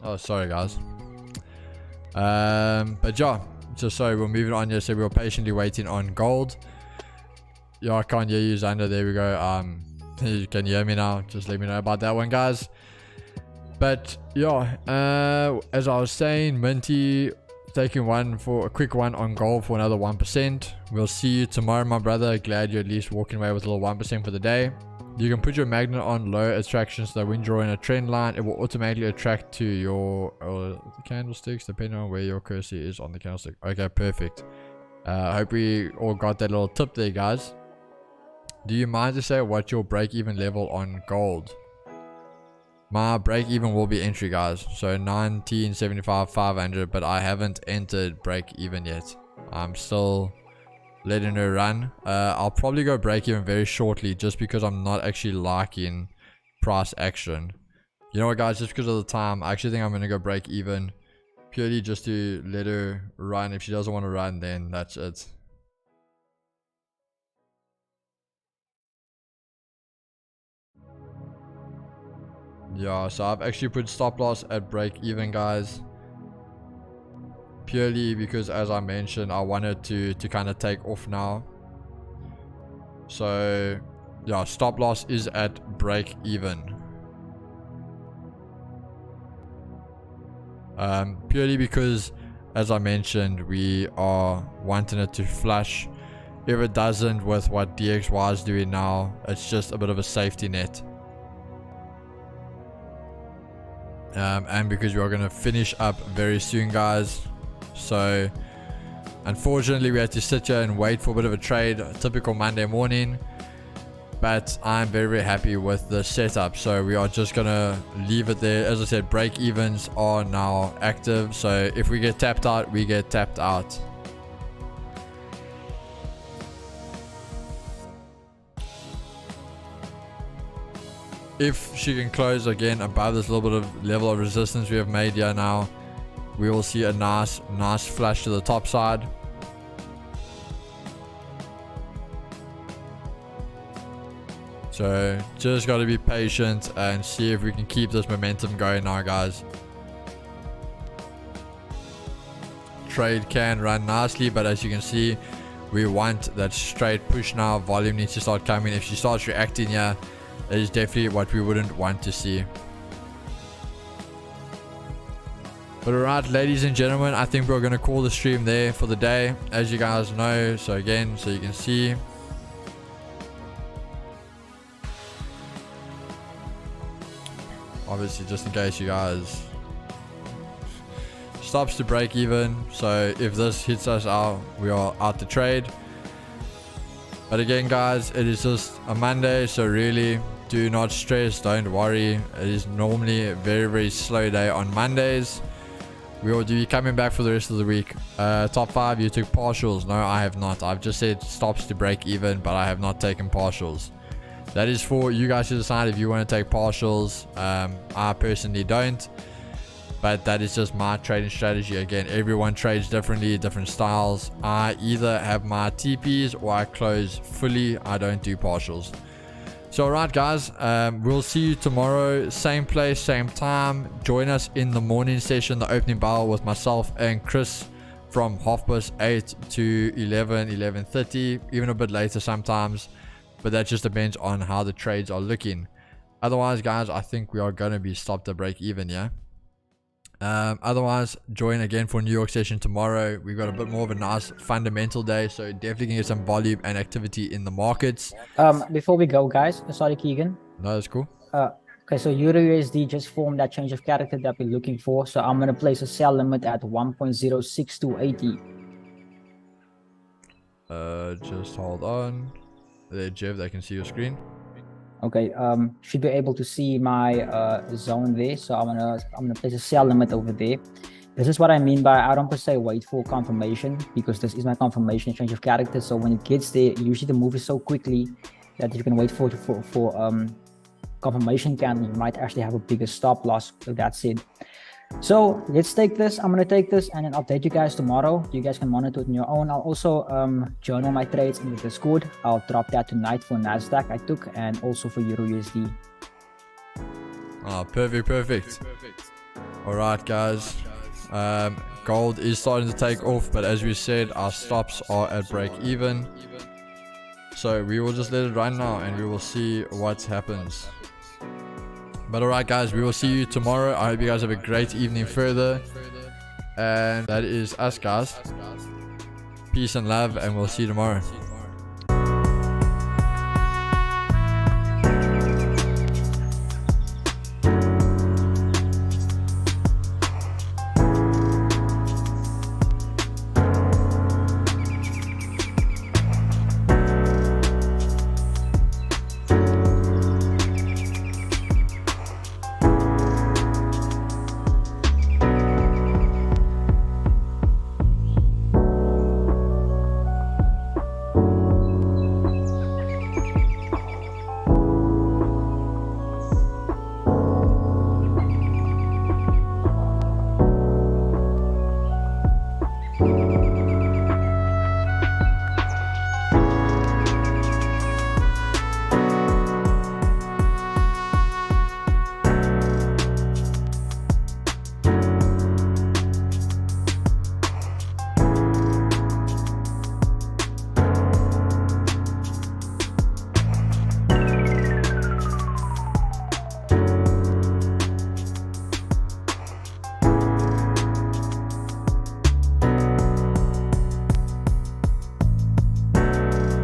Oh, sorry guys. But yeah, just sorry, we're moving on here. So we were patiently waiting on gold. Yeah, I can't hear you, Xander. There we go. You can hear me now. Just let me know about that one, guys. But yeah, as I was saying, Minty taking one for a quick one on gold for another 1%. We'll see you tomorrow, my brother. Glad you're at least walking away with a little 1% for the day. You can put your magnet on low attraction, so that when drawing a trend line, it will automatically attract to your candlesticks, depending on where your cursor is on the candlestick. Okay, perfect. Hope we all got that little tip there, guys. Do you mind to say what your break-even level on gold? My break-even will be entry, guys. So 1975, 500, but I haven't entered break-even yet. I'm still letting her run. I'll probably go break even very shortly, just because I'm not actually liking price action. You know what, guys, just because of the time, I actually think I'm gonna go break even, purely just to let her run. If she doesn't want to run, then that's it. Yeah, so I've actually put stop loss at break even, guys, purely because, as I mentioned, I wanted to kind of take off now. So yeah, stop loss is at break even, purely because as I mentioned, we are wanting it to flush. If it doesn't with what DXY is doing now, it's just a bit of a safety net. And because we are going to finish up very soon, guys, so unfortunately we had to sit here and wait for a bit of a trade, a typical Monday morning, but I'm very, very happy with the setup. So we are just gonna leave it there. As I said, break evens are now active, so if we get tapped out, we get tapped out. If she can close again above this little bit of level of resistance we have made here now, we will see a nice flush to the top side. So just got to be patient and see if we can keep this momentum going now, guys. Trade can run nicely, but as you can see, we want that straight push now. Volume needs to start coming. If she starts reacting here, that is definitely what we wouldn't want to see. But alright, ladies and gentlemen, I think we're going to call the stream there for the day, as you guys know. So again, so you can see, obviously, just in case you guys, stops to break even. So if this hits us out, we are out the trade. But again, guys, it is just a Monday, so really do not stress, don't worry. It is normally a very, very slow day on Mondays. We will be coming back for the rest of the week. Top 5, you took partials. No, I have not. I've just said stops to break even, but I have not taken partials. That is for you guys to decide if you want to take partials. I personally don't, but that is just my trading strategy. Again, everyone trades differently, different styles. I either have my TPs or I close fully. I don't do partials. So alright, guys, we'll see you tomorrow, same place, same time. Join us in the morning session, the opening bell, with myself and Chris from 8:30 to 11:30, even a bit later sometimes, but that just depends on how the trades are looking. Otherwise, guys, I think we are going to be stopped to break even, yeah. Otherwise, join again for New York session tomorrow. We've got a bit more of a nice fundamental day, so definitely can get some volume and activity in the markets. Before we go, guys, sorry, Keegan. No, that's cool. Okay, so EURUSD just formed that change of character that we're looking for, so I'm going to place a sell limit at 1.06280. Just hold on there, Jeff. They can see your screen. Okay, should be able to see my zone there, so I'm gonna place a sell limit over there. This is what I mean by I don't per se wait for confirmation, because this is my confirmation change of character. So when it gets there, usually the move is so quickly that you can wait for confirmation candle. You might actually have a bigger stop loss. So that's it. So let's take this. I'm going to take this and then update you guys tomorrow. You guys can monitor it on your own. I'll also journal my trades in the Discord. I'll drop that tonight for NASDAQ I took, and also for EURUSD. Oh, perfect. All right, guys. Gold is starting to take off, but as we said, our stops are at break even. So we will just let it run now and we will see what happens. But alright, guys, we will see you tomorrow. I hope you guys have a great evening further. And that is us, guys. Peace and love, and we'll see you tomorrow.